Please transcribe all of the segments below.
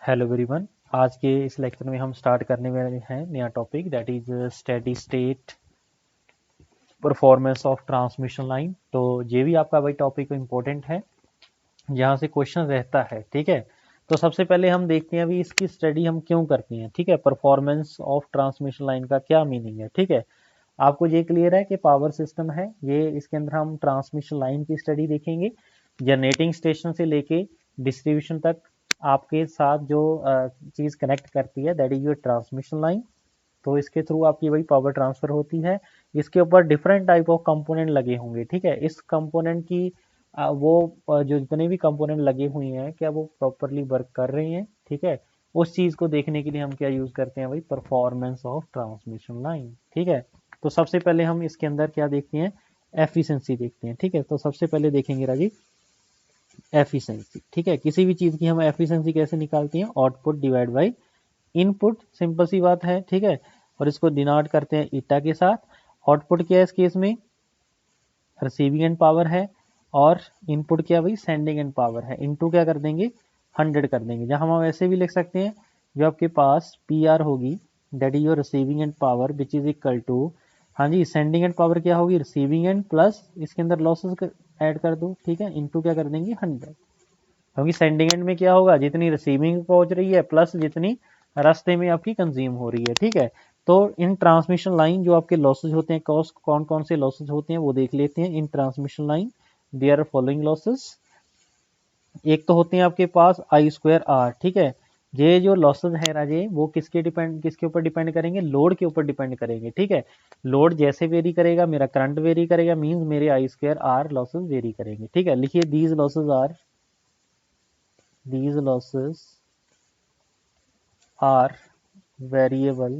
Hello everyone. आज के इस लेक्चर में हम स्टार्ट करने वाले हैं नया topic that is steady state performance of transmission line. तो ये भी आपका भाई टॉपिक इम्पोर्टेंट है, यहाँ से क्वेश्चन रहता है। ठीक है, तो सबसे पहले हम देखते हैं अभी इसकी स्टडी हम क्यों करते हैं। ठीक है, परफॉर्मेंस ऑफ ट्रांसमिशन लाइन का क्या मीनिंग है। ठीक है, आपको ये क्लियर है कि पावर सिस्टम है ये, इसके अंदर हम ट्रांसमिशन लाइन की स्टडी देखेंगे, जनरेटिंग स्टेशन से लेके डिस्ट्रीब्यूशन तक आपके साथ जो चीज़ कनेक्ट करती है that is your transmission line. तो इसके थ्रू आपकी वही पावर ट्रांसफर होती है। इसके ऊपर डिफरेंट टाइप ऑफ कंपोनेंट लगे होंगे। ठीक है, इस कंपोनेंट की जो जितने भी कंपोनेंट लगे हुए हैं क्या वो प्रॉपरली वर्क कर रहे हैं। ठीक है, उस चीज़ को देखने के लिए हम क्या यूज़ करते हैं भाई, परफॉर्मेंस ऑफ ट्रांसमिशन लाइन। ठीक है, तो सबसे पहले हम इसके अंदर क्या देखते हैं, एफिशिएंसी देखते हैं। ठीक है, तो सबसे पहले देखेंगे राजीव एफिशिएंसी। ठीक है, किसी भी चीज़ की हम एफिशिएंसी कैसे निकालते हैं, output divide by input, simple सी बात है। ठीक है, और इसको डिनोट करते हैं ईटा के साथ। आउटपुट क्या है इस केस में, रिसीविंग एंड पावर है, और इनपुट क्या भाई, सेंडिंग एंड पावर है। इनटू क्या कर देंगे, 100 कर देंगे। जहां हम ऐसे भी लिख सकते हैं, जो आपके पास पी आर होगी that is your receiving end power which is equal to, हाँ जी, सेंडिंग एंड पावर क्या होगी, रिसीविंग एंड प्लस इसके अंदर लॉसेस ऐड कर दो। ठीक है, इनटू क्या कर देंगे 100, क्योंकि सेंडिंग एंड में क्या होगा, जितनी रिसीविंग पहुंच रही है प्लस जितनी रास्ते में आपकी कंज्यूम हो रही है। ठीक है, तो इन ट्रांसमिशन लाइन जो आपके लॉसेज होते हैं, कॉस्ट कौन कौन से लॉसेज होते हैं वो देख लेते हैं। In transmission line there are following losses. एक तो होते हैं आपके पास आई स्क्वायर आर। ठीक है, ये जो लॉसेज है राजे वो किसके ऊपर डिपेंड करेंगे, लोड के ऊपर डिपेंड करेंगे। ठीक है, लोड जैसे वेरी करेगा मेरा करंट वेरी करेगा, मींस मेरे आई स्क्वायर आर लॉसेज वेरी करेंगे। ठीक है, लिखिए these losses are variable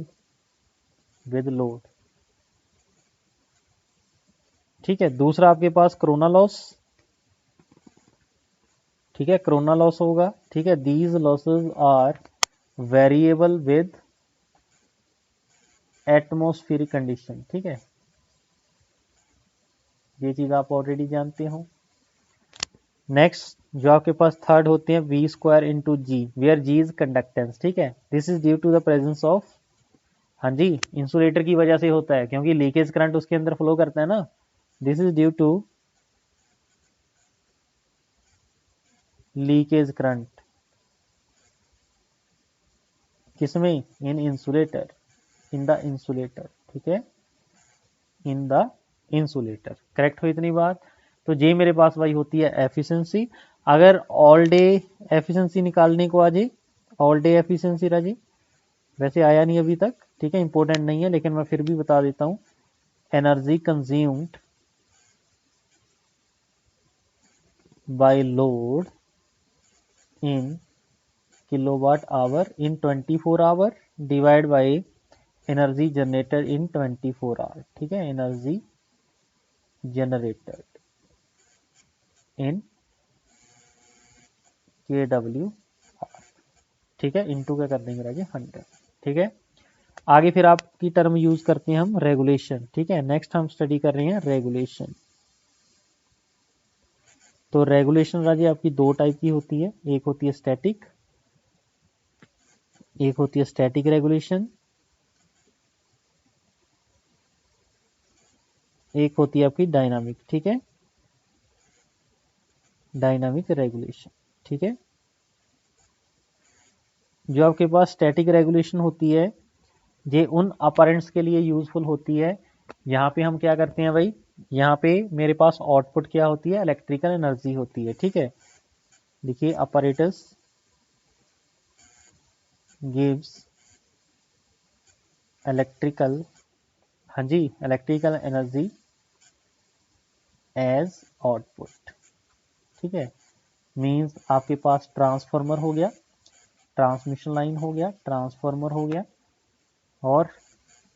with load। ठीक है, दूसरा आपके पास कोरोना लॉस। ठीक है, कोरोना लॉस होगा। ठीक है, these losses are variable with atmospheric condition. ठीक है, ये चीज आप ऑलरेडी जानते हो। नेक्स्ट जो आपके पास थर्ड होते हैं V square into G, where G is conductance. ठीक है, this is due to the presence of, हाँ जी, इंसुलेटर की वजह से होता है क्योंकि लीकेज करंट उसके अंदर फ्लो करता है ना। This is due to leakage current, किसमें, in insulator, in the insulator. ठीक है, इन द इंसुलेटर, करेक्ट हो इतनी बात। तो ये मेरे पास भाई होती है एफिशिएंसी। अगर ऑल डे एफिशिएंसी निकालने को आ जाए, ऑल डे एफिशिएंसी राजी वैसे आया नहीं अभी तक। ठीक है, इंपॉर्टेंट नहीं है लेकिन मैं फिर भी बता देता हूं। Energy consumed by load in kilowatt hour in 24 hour divide by energy generated in 24 hour. ठीक है, एनर्जी जनरेटेड इन KW। ठीक है, इनटू क्या कर देंगे राजे 100। ठीक है, आगे फिर आपकी टर्म यूज करते हैं हम रेगुलेशन। ठीक है, नेक्स्ट हम स्टडी कर रहे हैं रेगुलेशन। तो रेगुलेशन राजे आपकी दो टाइप की होती है, एक होती है स्टैटिक, एक होती है स्टैटिक रेगुलेशन, एक होती है आपकी डायनामिक। ठीक है, डायनामिक रेगुलेशन। ठीक है, जो आपके पास स्टैटिक रेगुलेशन होती है ये उन अपरेंट्स के लिए यूजफुल होती है। यहाँ पे हम क्या करते हैं भाई, यहाँ पे मेरे पास आउटपुट क्या होती है, इलेक्ट्रिकल एनर्जी होती है। ठीक है, देखिए अपरेटस गिव्स इलेक्ट्रिकल, हाँ जी, इलेक्ट्रिकल एनर्जी एज आउटपुट। ठीक है, मींस आपके पास ट्रांसफार्मर हो गया, ट्रांसमिशन लाइन हो गया, ट्रांसफार्मर हो गया, और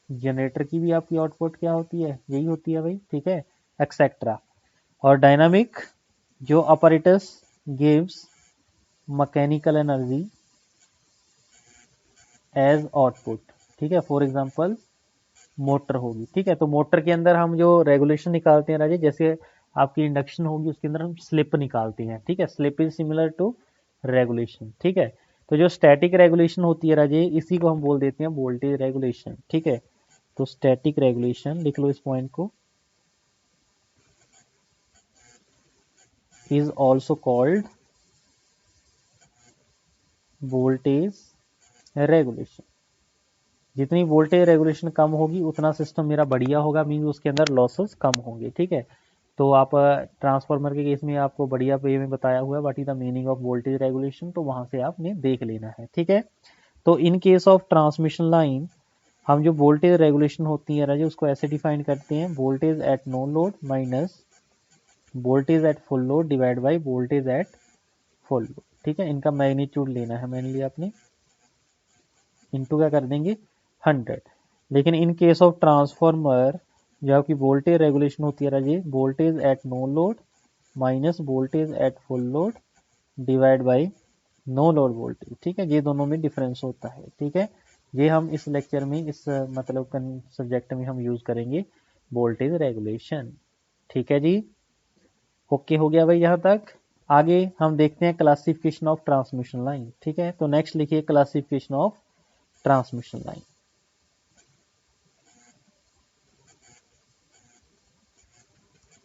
जनरेटर की भी आपकी आउटपुट क्या होती है, यही होती है भाई। ठीक है, एक्सेट्रा। और डायनामिक जो operators gives mechanical energy as output. ठीक है, फॉर एग्जांपल मोटर होगी। ठीक है, तो मोटर के अंदर हम जो रेगुलेशन निकालते हैं राजे, जैसे आपकी इंडक्शन होगी उसके अंदर हम स्लिप निकालते हैं। ठीक है, slip is similar to regulation. ठीक है, तो जो स्टैटिक रेगुलेशन होती है राजे, इसी को हम बोल देते हैं वोल्टेज रेगुलेशन, ठीक है। तो स्टैटिक रेगुलेशन लिख लो इस पॉइंट को, is also called voltage regulation. जितनी वोल्टेज रेगुलेशन कम होगी उतना सिस्टम मेरा बढ़िया होगा, मीन उसके अंदर लॉसेस कम होंगे, ठीक है। तो आप ट्रांसफार्मर के केस में आपको बढ़िया वे में बताया हुआ है what is the meaning of voltage regulation, तो वहां से आपने देख लेना है, ठीक है। तो इन केस ऑफ ट्रांसमिशन लाइन हम जो वोल्टेज रेगुलेशन होती है राजे उसको ऐसे डिफाइन करते हैं, voltage at no load minus voltage at full load divide by voltage at full load, ठीक है। इनका मैग्नीट्यूड लेना है मैंने लिया आपने, इनटू क्या कर देंगे 100। लेकिन इन केस ऑफ ट्रांसफॉर्मर जो आपकी वोल्टेज रेगुलेशन होती है राजे, voltage at no load minus voltage at full load divide by no load voltage, ठीक है। ये दोनों में डिफरेंस होता है, ठीक है। ये हम इस लेक्चर में इस मतलब सब्जेक्ट में हम यूज करेंगे वोल्टेज रेगुलेशन, ठीक है जी। ओके हो गया भाई यहाँ तक। आगे हम देखते हैं क्लासिफिकेशन ऑफ ट्रांसमिशन लाइन, ठीक है। तो नेक्स्ट लिखिए classification of transmission line.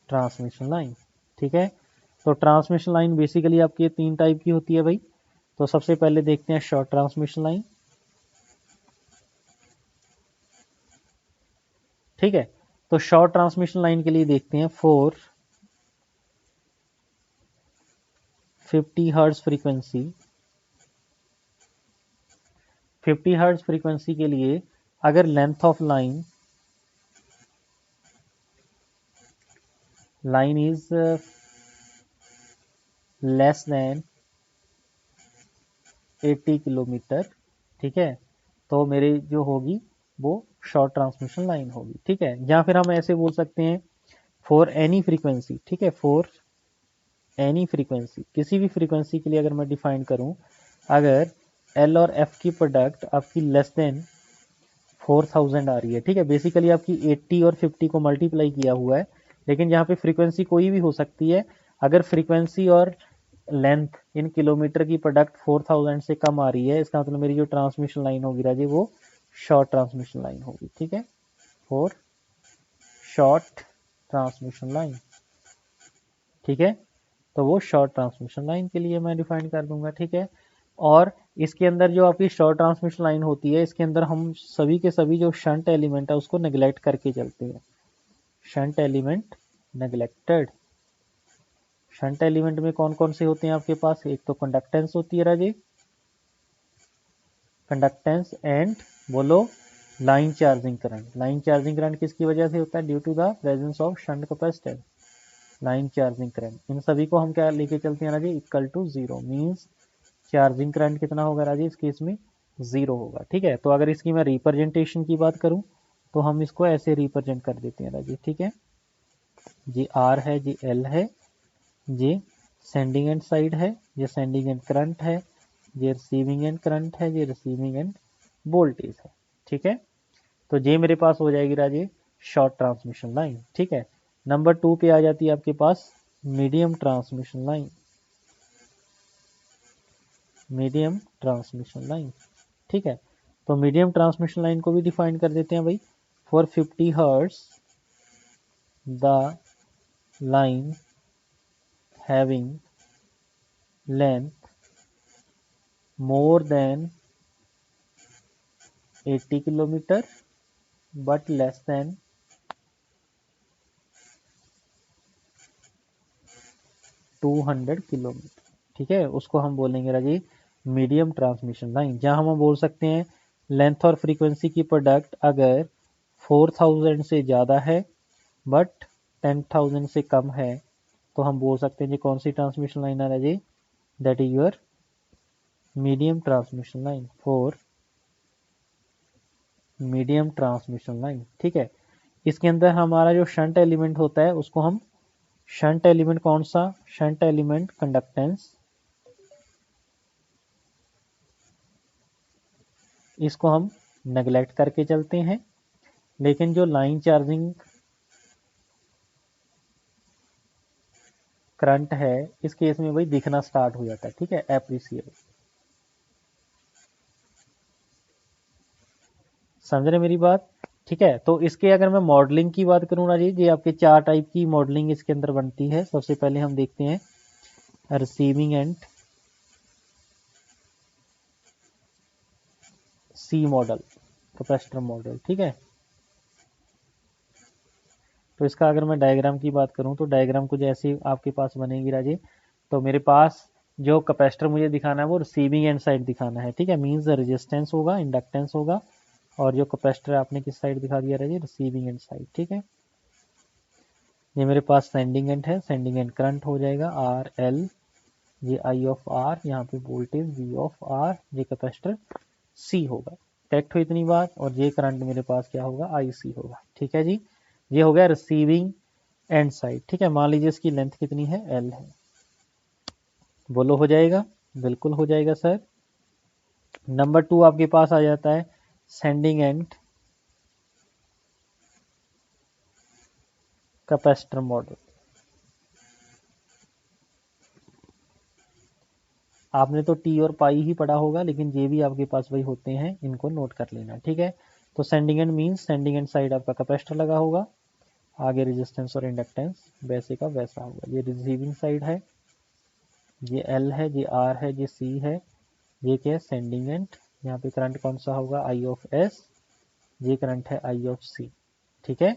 Transmission line, ठीक है। तो ट्रांसमिशन लाइन बेसिकली आपकी तीन टाइप की होती है भाई। तो सबसे पहले देखते हैं शॉर्ट ट्रांसमिशन लाइन, ठीक है। तो शॉर्ट ट्रांसमिशन लाइन के लिए देखते हैं 450 हर्ट्ज फ्रीक्वेंसी, 50 हर्ट्ज फ्रीक्वेंसी के लिए अगर length of line is less than 80 kilometre, ठीक है, तो मेरी जो होगी वो शॉर्ट ट्रांसमिशन लाइन होगी, ठीक है। या फिर हम ऐसे बोल सकते हैं फॉर एनी फ्रीक्वेंसी, ठीक है। फॉर एनी फ्रीक्वेंसी, किसी भी फ्रीक्वेंसी के लिए अगर मैं डिफाइन करूं, अगर एल और एफ की प्रोडक्ट आपकी लेस देन 4000 आ रही है, ठीक है। बेसिकली आपकी 80 और 50 को मल्टीप्लाई किया हुआ है, लेकिन यहाँ पे फ्रीक्वेंसी कोई भी हो सकती है। अगर फ्रीक्वेंसी और लेंथ इन किलोमीटर की प्रोडक्ट 4000 से कम आ रही है, इसका मतलब मेरी जो ट्रांसमिशन लाइन होगी राजे वो शॉर्ट ट्रांसमिशन लाइन होगी, ठीक है। फॉर शॉर्ट ट्रांसमिशन लाइन, ठीक है। तो वो शॉर्ट ट्रांसमिशन लाइन के लिए मैं डिफाइन कर दूंगा, ठीक है। और इसके अंदर जो आपकी शॉर्ट ट्रांसमिशन लाइन होती है, इसके अंदर हम सभी के सभी जो शंट एलिमेंट है उसको नेग्लेक्ट करके चलते हैं। Shunt element neglected. Shunt element में कौन कौन से होते हैं आपके पास, एक तो कंडक्टेंस होती है राजे, कंडक्टेंस एंड बोलो line charging current. Line charging current किसकी वजह से होता है, due to the presence of shunt capacitance. Line charging current, इन सभी को हम क्या लेके चलते हैं राजे, equal to zero, means charging current कितना होगा राजे इस केस में, जीरो होगा, ठीक है। तो अगर इसकी मैं रिप्रेजेंटेशन की बात करूं तो हम इसको ऐसे रिप्रेजेंट कर देते हैं राजे, ठीक है। ये आर है, ये एल है, ये सेंडिंग एंड साइड है, ये सेंडिंग एंड करंट है, ये रिसीविंग एंड करंट है, ये रिसीविंग एंड वोल्टेज है, ठीक है। तो ये मेरे पास हो जाएगी राजे शॉर्ट ट्रांसमिशन लाइन, ठीक है। नंबर 2 पे आ जाती है आपके पास medium transmission line, medium transmission line, ठीक है। तो मीडियम ट्रांसमिशन लाइन को भी डिफाइन कर देते हैं भाई, for 50 hertz the line having length more than 80 kilometre but less than 200 kilometre, ठीक है, उसको हम बोलेंगे राजी मीडियम ट्रांसमिशन लाइन। जहां हम बोल सकते हैं लेंथ और फ्रीक्वेंसी की प्रोडक्ट अगर 4000 से ज़्यादा है बट 10,000 से कम है, तो हम बोल सकते हैं जी कौन सी ट्रांसमिशन लाइन है राजी, that is your medium transmission line, for medium transmission line, ठीक है। इसके अंदर हमारा जो शंट एलिमेंट होता है उसको हम, शंट एलिमेंट कौन सा, शंट एलिमेंट कंडक्टेंस, इसको हम नेग्लेक्ट करके चलते हैं। लेकिन जो लाइन चार्जिंग करंट है इस केस में भाई दिखना स्टार्ट हो जाता है, ठीक है, एप्रिसिएबल। समझ रहे मेरी बात? ठीक है, तो इसके अगर मैं मॉडलिंग की बात करूँ ना जी, ये आपके 4 टाइप की मॉडलिंग इसके अंदर बनती है। सबसे पहले हम देखते हैं रिसीविंग एंड सी मॉडल, कैपेसिटर मॉडल। ठीक है, तो इसका अगर मैं डायग्राम की बात करूं तो डायग्राम कुछ ऐसे आपके पास बनेगी राजे। तो मेरे पास जो कैपेसिटर मुझे दिखाना है वो रिसीविंग एंड साइड दिखाना है। ठीक है, मींस रेजिस्टेंस होगा, इंडक्टेंस होगा, और जो कैपेसिटर आपने किस साइड दिखा दिया राजे, रिसीविंग एंड साइड। ठीक है, ये मेरे पास सेंडिंग एंड है, सेंडिंग एंड करंट हो जाएगा आर एल, ये आई ऑफ आर, यहाँ पे वोल्टेज वी ऑफ आर, ये कैपेसिटर सी होगा। करेक्ट हो इतनी बात? और ये करंट मेरे पास क्या होगा, आई सी होगा। ठीक है जी, ये हो गया रिसीविंग एंड साइड। ठीक है, मान लीजिए इसकी लेंथ कितनी है, एल है। बोलो हो जाएगा? बिल्कुल हो जाएगा सर। नंबर 2 आपके पास आ जाता है सेंडिंग एंड कैपेसिटर मॉडल। आपने तो टी और पाई ही पढ़ा होगा, लेकिन ये भी आपके पास वही होते हैं, इनको नोट कर लेना। ठीक है, तो sending end means sending end side आपका कैपेसिटर लगा होगा, आगे रेजिस्टेंस और इंडक्टेंस वैसे का वैसा होगा। ये रिसीविंग साइड है, ये एल है, ये आर है, ये सी है, ये क्या है, सेंडिंग एंड। यहाँ पे करंट कौन सा होगा, आई ऑफ एस, ये करंट है आई ऑफ सी। ठीक है,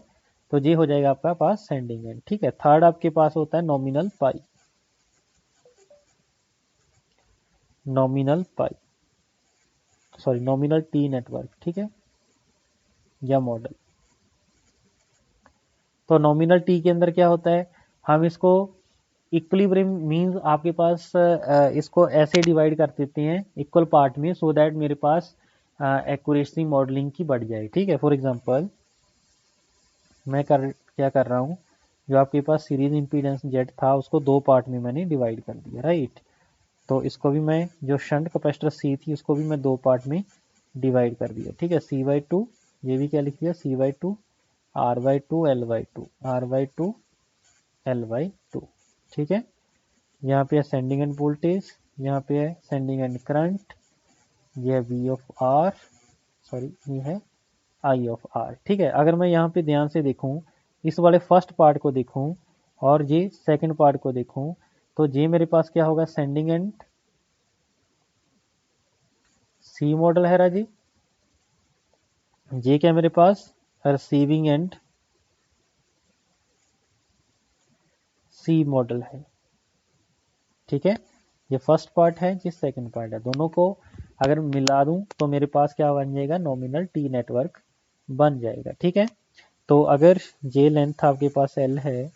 तो ये हो जाएगा आपका पास सेंडिंग एंड। ठीक है, थर्ड आपके पास होता है नॉमिनल पाई, नॉमिनल पाई, सॉरी नॉमिनल टी नेटवर्क। ठीक है, या मॉडल। तो नॉमिनल टी के अंदर क्या होता है, हम इसको इक्विलिब्रियम मींस आपके पास इसको ऐसे डिवाइड कर देते हैं इक्वल पार्ट में, सो दैट मेरे पास एक्यूरेसी मॉडलिंग की बढ़ जाए। ठीक है, फॉर एग्जांपल मैं क्या कर रहा हूँ, जो आपके पास सीरीज इंपीडेंस जेड था उसको 2 पार्ट में मैंने डिवाइड कर दिया, राइट। तो इसको भी मैं, जो शंट कैपेसिटर सी थी उसको भी मैं 2 पार्ट में डिवाइड कर दिया। ठीक है, C/2, ये भी क्या लिख दिया, C/2, R/2, L/2, R/2, L/2। ठीक है, यहाँ पे है सेंडिंग एंड वोल्टेज, यहाँ पे है सेंडिंग एंड करंट, ये है V ऑफ R, सॉरी ये है I ऑफ R। ठीक है, अगर मैं यहाँ पे ध्यान से देखूँ, इस वाले फर्स्ट पार्ट को देखूँ और ये सेकंड पार्ट को देखूँ, तो ये मेरे पास क्या होगा, सेंडिंग एंड सी मॉडल है राजी, ये क्या मेरे पास रिसीविंग एंड सी मॉडल है। ठीक है, ये फर्स्ट पार्ट है, ये सेकंड पार्ट है, दोनों को अगर मिला दूं तो मेरे पास क्या बन जाएगा, नॉमिनल टी नेटवर्क बन जाएगा। ठीक है, तो अगर ये लेंथ आपके पास एल है,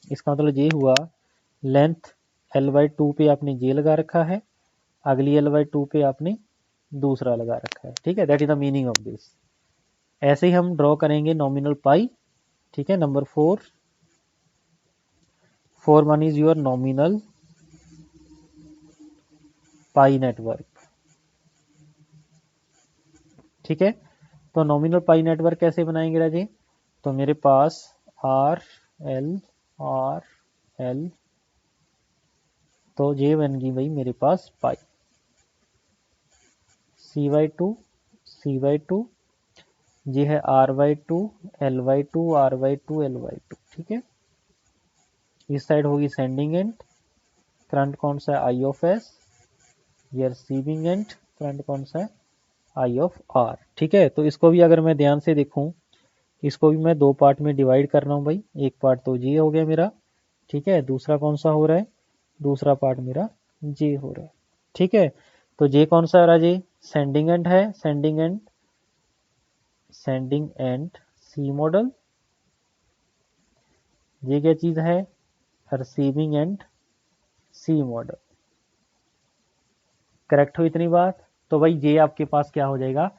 इसका मतलब ये हुआ लेंथ L/2 पे आपने ये लगा रखा है, अगली L/2 पे आपने दूसरा लगा रखा है। ठीक है, that is the meaning of this. ऐसे ही हम ड्रॉ करेंगे नॉमिनल पाई। ठीक है, number 4 one is your nominal pi network. ठीक है, तो नॉमिनल पाई नेटवर्क कैसे बनाएंगे राजे, तो मेरे पास आर एल, तो ये बन गई भाई मेरे पास पाई, C/2, C/2, ये है R/2, L/2, R/2, L/2। ठीक है, इस साइड होगी सेंडिंग एंड, करंट कौन सा है, आई ऑफ एस, ये रिसीविंग एंड, करंट कौन सा है, आई ऑफ आर। ठीक है, तो इसको भी अगर मैं ध्यान से देखूं, इसको भी मैं 2 पार्ट में डिवाइड कर रहा हूँ भाई। एक पार्ट तो ये हो गया मेरा, ठीक है, दूसरा कौन सा हो रहा है, दूसरा पार्ट मेरा जे हो रहा है। ठीक है, तो जे कौन सा आ रहा है, जी सेंडिंग एंड है, सेंडिंग एंड सी मॉडल। ये क्या चीज है, रिसीविंग एंड सी मॉडल। करेक्ट हो इतनी बात? तो भाई ये आपके पास क्या हो जाएगा,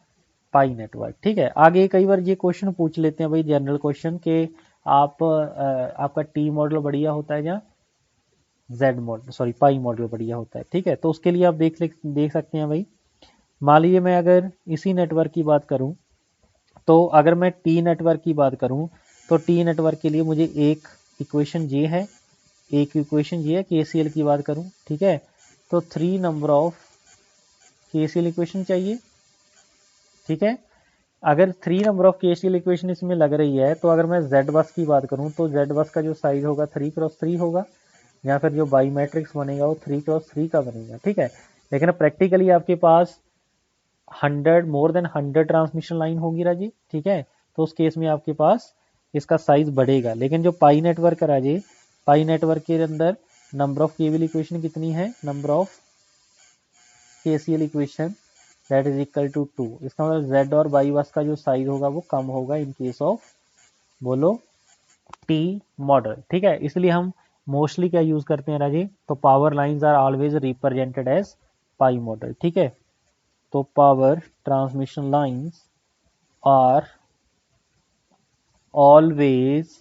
पाई नेटवर्क। ठीक है, आगे कई बार ये क्वेश्चन पूछ लेते हैं भाई, जनरल क्वेश्चन के आप आपका टी मॉडल बढ़िया होता है या Z model, sorry pi model बढ़िया होता है। ठीक है, तो उसके लिए आप देख सकते हैं भाई, मान लीजिए मैं अगर इसी नेटवर्क की बात करूं, तो अगर मैं टी नेटवर्क की बात करूं, तो टी नेटवर्क के लिए मुझे एक इक्वेशन ये है, एक इक्वेशन ये है, केसीएल की बात करूं। ठीक है, तो 3 नंबर ऑफ केसीएल इक्वेशन चाहिए। ठीक है, अगर 3 नंबर ऑफ केसीएल इक्वेशन इसमें लग रही है तो अगर मैं जेड बस की बात करूं तो जेड बस का जो साइज होगा 3x3 होगा, या फिर जो बाई मैट्रिक्स बनेगा वो 3x3 का बनेगा, ठीक है। लेकिन प्रैक्टिकली आपके पास 100 मोर देन 100 ट्रांसमिशन लाइन होगी राजी, ठीक है। तो उस केस में आपके पास इसका साइज बढ़ेगा। लेकिन जो पाई नेटवर्क है राजी, पाई नेटवर्क के अंदर नंबर ऑफ केबल इक्वेशन कितनी है, number of KCL equation that is equal to 2। इसका मतलब जेड और बाई बस का जो साइज होगा वो कम होगा इन केस ऑफ, बोलो, टी मॉडल, ठीक है। इसलिए हम मोस्टली क्या यूज करते हैं राजी, तो power lines are always represented as pi model, ठीक है। तो power transmission lines are always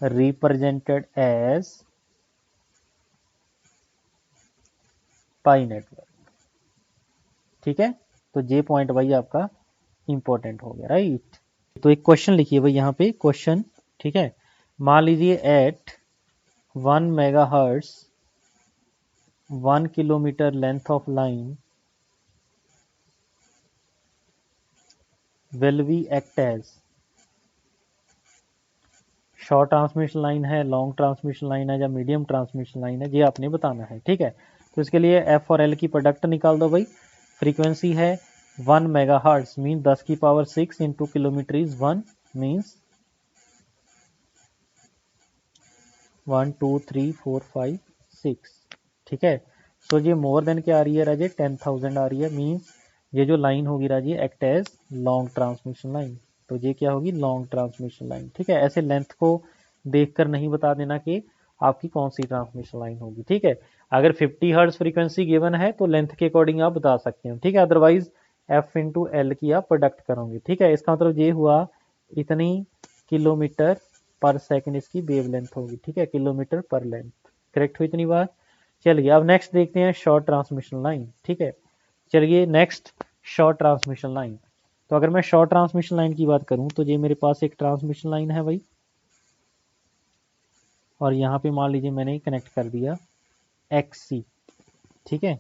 represented as pi network, ठीक है। तो ये पॉइंट भाई आपका इंपॉर्टेंट हो गया, राइट। तो एक क्वेश्चन लिखिए भाई यहाँ पे क्वेश्चन, ठीक है। मान लीजिए at 1 megahertz 1 kilometre length of line will be act as, short transmission line है, लॉन्ग ट्रांसमिशन लाइन है, या मीडियम ट्रांसमिशन लाइन है, ये आपने बताना है, ठीक है। तो इसके लिए एफ और एल की प्रोडक्ट निकाल दो भाई। फ्रीक्वेंसी है 1 मेगाहर्ट्ज मीन 10 की power 6 into kilometre is 1 means 1 2 3 4 5 6, ठीक है। सो ये मोर देन क्या आ रही है राजे, 10,000 आ रही है, मीन्स ये जो लाइन होगी राजी act as long transmission line. तो ये क्या होगी, लॉन्ग ट्रांसमिशन लाइन, ठीक है। ऐसे लेंथ को देखकर नहीं बता देना कि आपकी कौन सी ट्रांसमिशन लाइन होगी, ठीक है। अगर 50 हर्ट्ज फ्रीक्वेंसी गिवन है तो लेंथ के अकॉर्डिंग आप बता सकते हो, ठीक है। अदरवाइज एफ इंटू एल की आप प्रोडक्ट करोगे, ठीक है। इसका मतलब ये हुआ इतनी किलोमीटर पर सेकंड इसकी वेव लेंथ होगी, ठीक है, किलोमीटर पर लेंथ, करेक्ट हुई इतनी बात। चलिए अब नेक्स्ट देखते हैं शॉर्ट ट्रांसमिशन लाइन, ठीक है। चलिए नेक्स्ट शॉर्ट ट्रांसमिशन लाइन। तो अगर मैं शॉर्ट ट्रांसमिशन लाइन की बात करूं तो ये मेरे पास एक ट्रांसमिशन लाइन है भाई, और यहाँ पे मान लीजिए मैंने कनेक्ट कर दिया एक्स सी, ठीक है।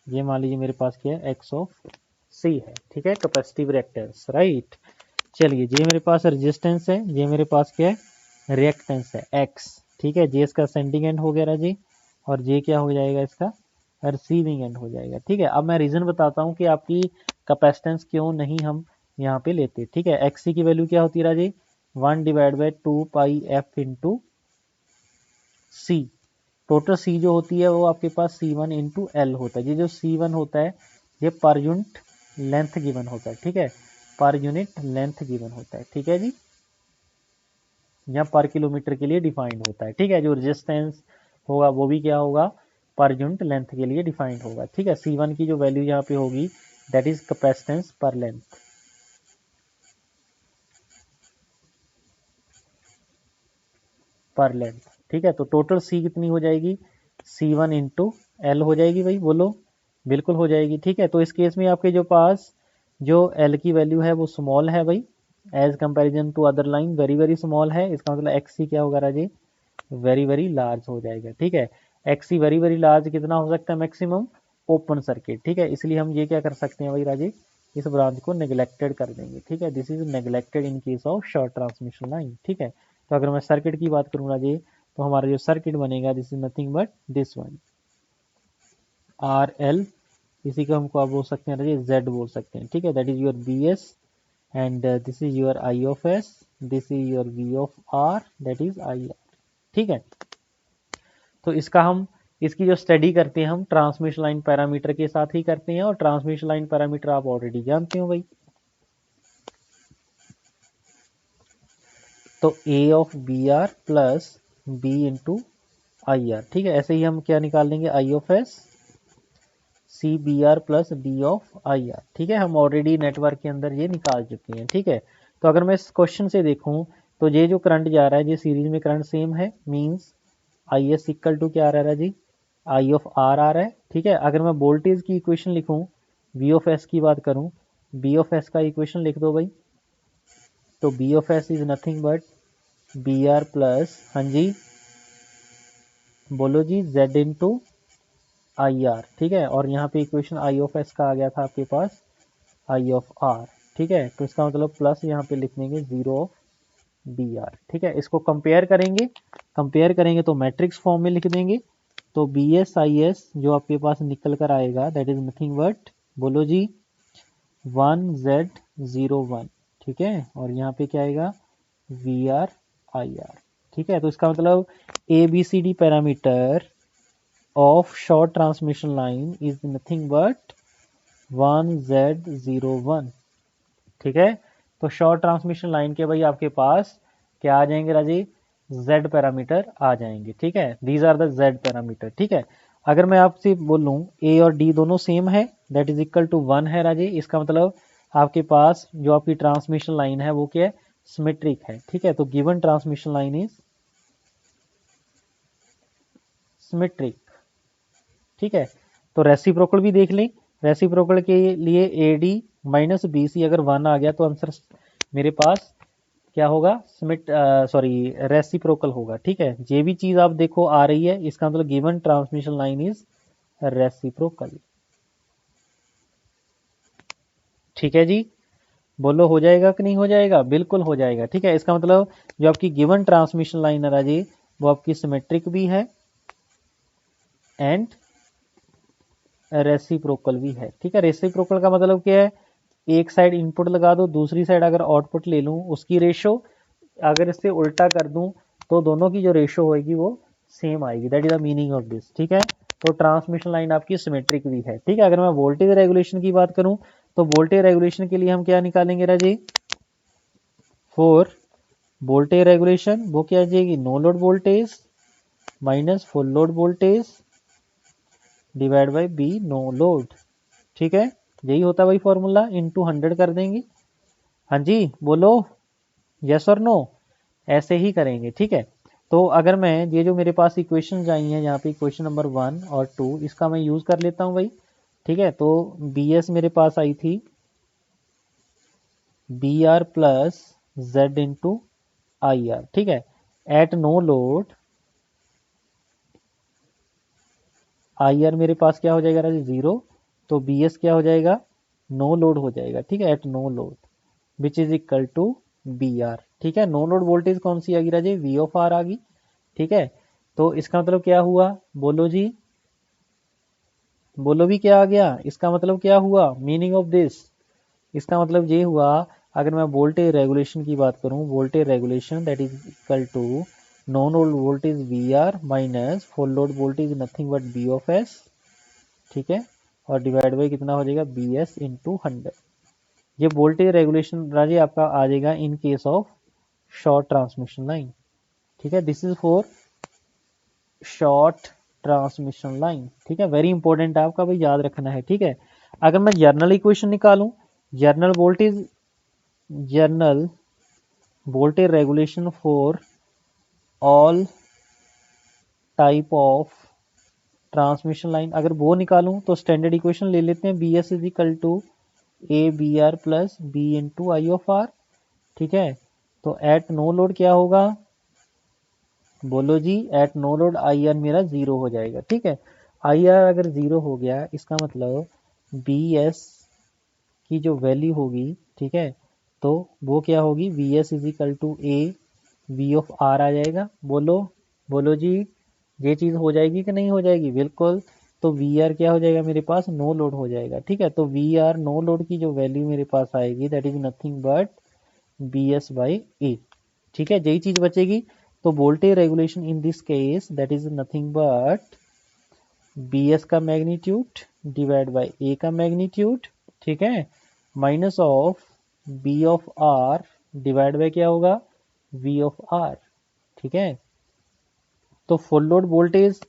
ये मान लीजिए मेरे पास क्या है, एक्स ऑफ सी है, ठीक है, कैपेसिटिव रिएक्टेंस, राइट। चलिए ये मेरे पास रेजिस्टेंस है, ये मेरे पास क्या है, रिएक्टेंस है एक्स, ठीक है। जे इसका सेंडिंग एंड हो गया जी, और जे क्या हो जाएगा, इसका रिसीविंग एंड हो जाएगा, ठीक है। अब मैं रीजन बताता हूँ कि आपकी कैपेसिटेंस क्यों नहीं हम यहाँ पे लेते, ठीक है। एक्स सी की वैल्यू क्या होती है राजी, 1/2 पाई एफ इंटू सी। टोटल सी जो होती है वो आपके पास C1 इंटू एल होता है। ये जो C1 होता है ये पर यूनिट लेंथ गिवन होता है, ठीक है, पर यूनिट लेंथ गिवन होता है, ठीक है जी, या पर किलोमीटर के लिए डिफाइंड होता है, ठीक है। जो रेजिस्टेंस होगा वो भी क्या होगा, पर यूनिट लेंथ के लिए डिफाइंड होगा, ठीक है। C1 की जो वैल्यू यहाँ पे होगी दैट इज कैपेसिटेंस पर लेंथ, पर लेंथ, ठीक है। तो टोटल सी कितनी हो जाएगी, C1 इंटू एल हो जाएगी भाई, बोलो, बिल्कुल हो जाएगी, ठीक है। तो इस केस में आपके जो पास जो एल की वैल्यू है वो स्मॉल है भाई, as comparison to other line very very small है। इसका मतलब एक्स सी क्या होगा राजी, वेरी वेरी लार्ज हो जाएगा, ठीक है। एक्स सी वेरी वेरी लार्ज कितना हो सकता है, मैक्सिमम ओपन सर्किट, ठीक है। इसलिए हम ये क्या कर सकते हैं भाई राजी, इस ब्रांच को नेग्लेक्टेड कर देंगे, ठीक है। This is neglected in case of short transmission line, ठीक है। तो अगर मैं सर्किट की बात करूँ राजी, तो हमारा जो सर्किट बनेगा this is nothing but this one, R L, इसी को हमको आप बोल सकते हैं राजी जेड बोल सकते हैं, ठीक है। That is your V S and this is your I of S, this is your V of R, that is I R, ठीक है। तो इसका हम इसकी जो स्टडी करते हैं हम ट्रांसमिशन लाइन पैरामीटर के साथ ही करते हैं, और ट्रांसमिशन लाइन पैरामीटर आप ऑलरेडी जानते हो भाई। तो A of B R plus B into I R, ठीक है। ऐसे ही हम क्या निकाल लेंगे, I of S C B R plus D of I R, ठीक है। हम ऑलरेडी नेटवर्क के अंदर ये निकाल चुके हैं, ठीक है। तो अगर मैं इस क्वेश्चन से देखूं तो ये जो करंट जा रहा है ये सीरीज में करंट सेम है, means I S equal to क्या आ रहा है जी, आई ऑफ आर आ रहा है, ठीक है। अगर मैं वोल्टेज की इक्वेशन लिखूं, वी ऑफ एस की बात करूं, बी ऑफ एस का इक्वेशन लिख दो भाई। तो V of S is nothing but V R plus, हाँ जी बोलो जी, जेड इंटू आई आर, ठीक है। और यहाँ पे इक्वेशन आई ऑफ एस का आ गया था आपके पास आई ऑफ आर, ठीक है, तो इसका मतलब प्लस यहाँ पे लिख देंगे 0 ऑफ बी आर। ठीक है, इसको कंपेयर करेंगे तो मैट्रिक्स फॉर्म में लिख देंगे। तो बी एस आई एस जो आपके पास निकल कर आएगा दैट इज नथिंग बट, बोलो जी, 1Z01। ठीक है, और यहाँ पे क्या आएगा, वी आर आई आर। ठीक है, तो इसका मतलब A B C D parameter of short transmission line is nothing but 1Z01। ठीक है, तो शॉर्ट ट्रांसमिशन लाइन के भाई आपके पास क्या आ जाएंगे राजी, Z पैरामीटर आ जाएंगे। ठीक है, these are the Z parameter. ठीक है, अगर मैं आपसे बोलूं A और D दोनों सेम है दैट इज इक्वल टू 1 है राजी, इसका मतलब आपके पास जो आपकी ट्रांसमिशन लाइन है वो क्या है, सिमेट्रिक है। ठीक है, तो given transmission line is symmetric. ठीक है, तो रेसिप्रोकल भी देख लें। रेसिप्रोकल के लिए A D minus B C अगर 1 आ गया तो आंसर मेरे पास क्या होगा, रेसिप्रोकल होगा। ठीक है, ये भी चीज आप देखो आ रही है, इसका मतलब given transmission line is reciprocal. ठीक है जी, बोलो हो जाएगा कि नहीं हो जाएगा, बिल्कुल हो जाएगा। ठीक है, इसका मतलब जो आपकी गिवन ट्रांसमिशन लाइन है राजी वो आपकी सिमेट्रिक भी है एंड रेसिप्रोकल भी है। ठीक है, रेसिप्रोकल का मतलब क्या है, एक साइड इनपुट लगा दो, दूसरी साइड अगर आउटपुट ले लूं उसकी रेशो अगर इससे उल्टा कर दूं तो दोनों की जो रेशो होगी वो सेम आएगी। That is the meaning of this. ठीक है, तो ट्रांसमिशन लाइन आपकी सिमेट्रिक भी है। ठीक है, अगर मैं वोल्टेज रेगुलेशन की बात करूं तो वोल्टेज रेगुलेशन के लिए हम क्या निकालेंगे राजी, फॉर वोल्टेज रेगुलेशन वो क्या आ जाएगी, no load voltage minus full load voltage divide by V no load. ठीक है, यही होता है भाई फॉर्मूला, इनटू 100 कर देंगे। हाँ जी बोलो, यस और नो, ऐसे ही करेंगे। ठीक है, तो अगर मैं ये जो मेरे पास इक्वेशन आई हैं यहाँ पे इक्वेशन नंबर 1 और 2 इसका मैं यूज कर लेता हूँ भाई। ठीक है, तो बी एस मेरे पास आई थी V R plus Z into I R. ठीक है, at no load I R मेरे पास क्या हो जाएगा राजी, 0, तो बी एस क्या हो जाएगा, नो लोड हो जाएगा। ठीक है, at no load which is equal to V R. ठीक है, नो लोड वोल्टेज कौन सी आ गई राजे, वी ऑफ आर आ गई। ठीक है, तो इसका मतलब क्या हुआ, बोलो जी, बोलो भी क्या आ गया, इसका मतलब क्या हुआ, मीनिंग ऑफ दिस, इसका मतलब ये हुआ अगर मैं वोल्टेज रेगुलेशन की बात करूं, voltage regulation that is equal to no load voltage V R minus full load voltage nothing but V of S. ठीक है, और डिवाइड बाई कितना हो जाएगा, बी एस इंटू 100। ये वोल्टेज रेगुलेशन राजी आपका आ जाएगा इन case of short transmission line. ठीक है, this is for short transmission line. ठीक है, वेरी इंपॉर्टेंट है आपका भाई, याद रखना है। ठीक है, अगर मैं जर्नल इक्वेशन निकालूं, general voltage regulation for all type of transmission line अगर वो निकालूं तो स्टैंडर्ड इक्वेशन ले लेते हैं, B S is equal to A B R plus B into I of R. ठीक है, तो एट नो लोड क्या होगा, बोलो जी, at no load I R मेरा 0 हो जाएगा। ठीक है, आई आर अगर 0 हो गया इसका मतलब बी एस की जो वैल्यू होगी, ठीक है, तो वो क्या होगी, V S is equal to A V of R आ जाएगा। बोलो, बोलो जी, ये चीज़ हो जाएगी कि नहीं हो जाएगी, बिल्कुल। तो वी आर क्या हो जाएगा मेरे पास, नो लोड हो जाएगा। ठीक है, तो वी आर नो लोड की जो वैल्यू मेरे पास आएगी that is nothing but B S by A. ठीक है, यही चीज़ बचेगी। तो voltage regulation in this case that is nothing but B S का मैग्नीट्यूड डिवाइड बाई ए का मैग्नीट्यूड। ठीक है, minus of B of R divide by क्या होगा, वी ऑफ आर। ठीक है, तो फुल लोड वोल्टेज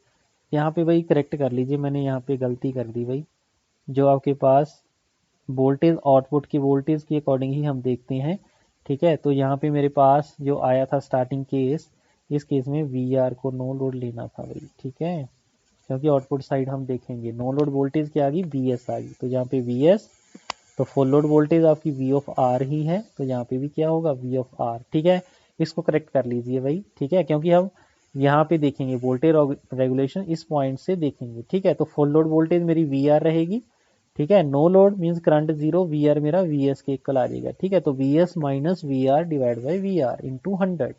यहाँ पे भाई करेक्ट कर लीजिए, मैंने यहाँ पे गलती कर दी भाई। जो आपके पास वोल्टेज आउटपुट की वोल्टेज के अकॉर्डिंग ही हम देखते हैं। ठीक है, तो यहाँ पे मेरे पास जो आया था स्टार्टिंग केस, इस केस में वी आर को नो लोड लेना था भाई। ठीक है, क्योंकि आउटपुट साइड हम देखेंगे, नो लोड वोल्टेज क्या आ गई, बी एस आ गई, तो यहाँ पे वी एस, तो फुल लोड वोल्टेज आपकी वी ऑफ आर ही है, तो यहाँ पे भी क्या होगा, वी ऑफ आर। ठीक है, इसको करेक्ट कर लीजिए भाई। ठीक है, क्योंकि हम यहाँ पे देखेंगे वोल्टेज रेगुलेशन इस पॉइंट से देखेंगे। ठीक है, तो फुल लोड वोल्टेज मेरी वी आर रहेगी ठीक है। No load means current zero, V R मेरा वी एस के इक्वल आ जाएगा। ठीक है, तो V S minus V R divide by V R into 100।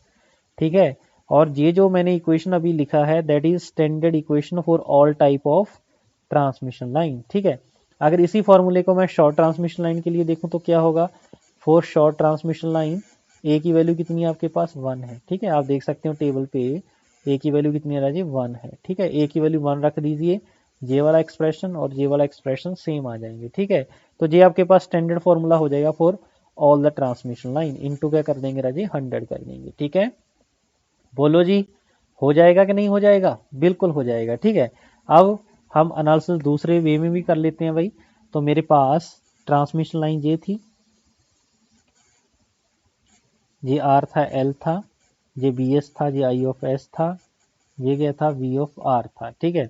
ठीक है, और ये जो मैंने इक्वेशन अभी लिखा है that is standard equation for all type of transmission line. ठीक है, अगर इसी फॉर्मूले को मैं शॉर्ट ट्रांसमिशन लाइन के लिए देखूं तो क्या होगा, फॉर शॉर्ट ट्रांसमिशन लाइन ए की वैल्यू कितनी है आपके पास 1 है। ठीक है, आप देख सकते हो टेबल पे ए की वैल्यू कितनी है राजी 1 है। ठीक है, ए की वैल्यू 1 रख दीजिए, जे वाला एक्सप्रेशन और जे वाला एक्सप्रेशन सेम आ जाएंगे। ठीक है, तो ये आपके पास स्टैंडर्ड फॉर्मूला हो जाएगा for all the transmission line, into क्या कर देंगे राजी 100 कर देंगे। ठीक है, बोलो जी हो जाएगा कि नहीं हो जाएगा, बिल्कुल हो जाएगा। ठीक है, अब हम एनालिसिस दूसरे वे में भी कर लेते हैं भाई। तो मेरे पास ट्रांसमिशन लाइन ये थी, ये आर था, एल था, ये बी एस था, ये आई ऑफ एस था, ये क्या था वी ऑफ आर था। ठीक है,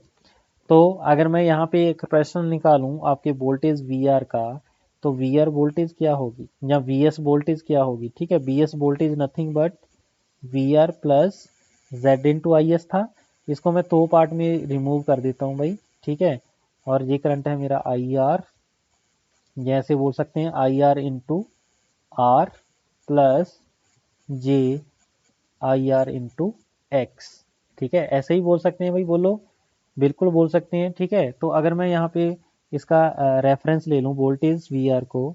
तो अगर मैं यहाँ पे एक प्रश्न निकालूं आपके वोल्टेज वी आर का, तो वी आर वोल्टेज क्या होगी या वी एस वोल्टेज क्या होगी। ठीक है, V S voltage nothing but V R plus Z into I S था। इसको मैं दो पार्ट में रिमूव कर देता हूँ भाई। ठीक है, और ये करंट है मेरा आई आर, जैसे बोल सकते हैं I R into R plus J I R into X. ठीक है, ऐसे ही बोल सकते हैं भाई, बोलो बिल्कुल बोल सकते हैं। ठीक है, तो अगर मैं यहाँ पे इसका रेफरेंस ले लूँ वोल्टेज वी आर को,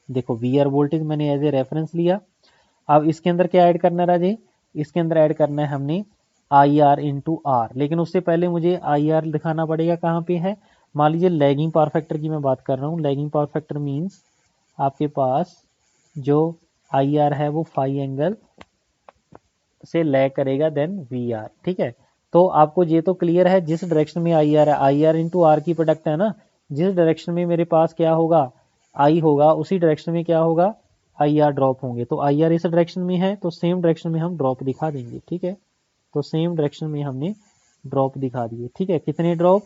देखो वी आर वोल्टेज मैंने एज ए रेफरेंस लिया। अब इसके अंदर क्या ऐड करना है राजे, इसके अंदर ऐड करना है हमने आई आर इंटू आर, लेकिन उससे पहले मुझे आई आर दिखाना पड़ेगा कहाँ पे है। मान लीजिए लैगिंग पावर फैक्टर की मैं बात कर रहा हूँ, लैगिंग पावर फैक्टर मीन्स आपके पास जो आई आर है वो फाई एंगल से लैग करेगा देन वी आर। ठीक है, तो आपको ये तो क्लियर है जिस डायरेक्शन में आई आर है, आई आर इंटू आर की प्रोडक्ट है ना, जिस डायरेक्शन में मेरे पास क्या होगा आई होगा, उसी डायरेक्शन में क्या होगा आई आर ड्रॉप होंगे। तो आई आर इस डायरेक्शन में है तो सेम डायरेक्शन में हम ड्रॉप दिखा देंगे। ठीक है, तो सेम डायरेक्शन में हमने ड्रॉप दिखा दिए। ठीक है, कितने ड्रॉप,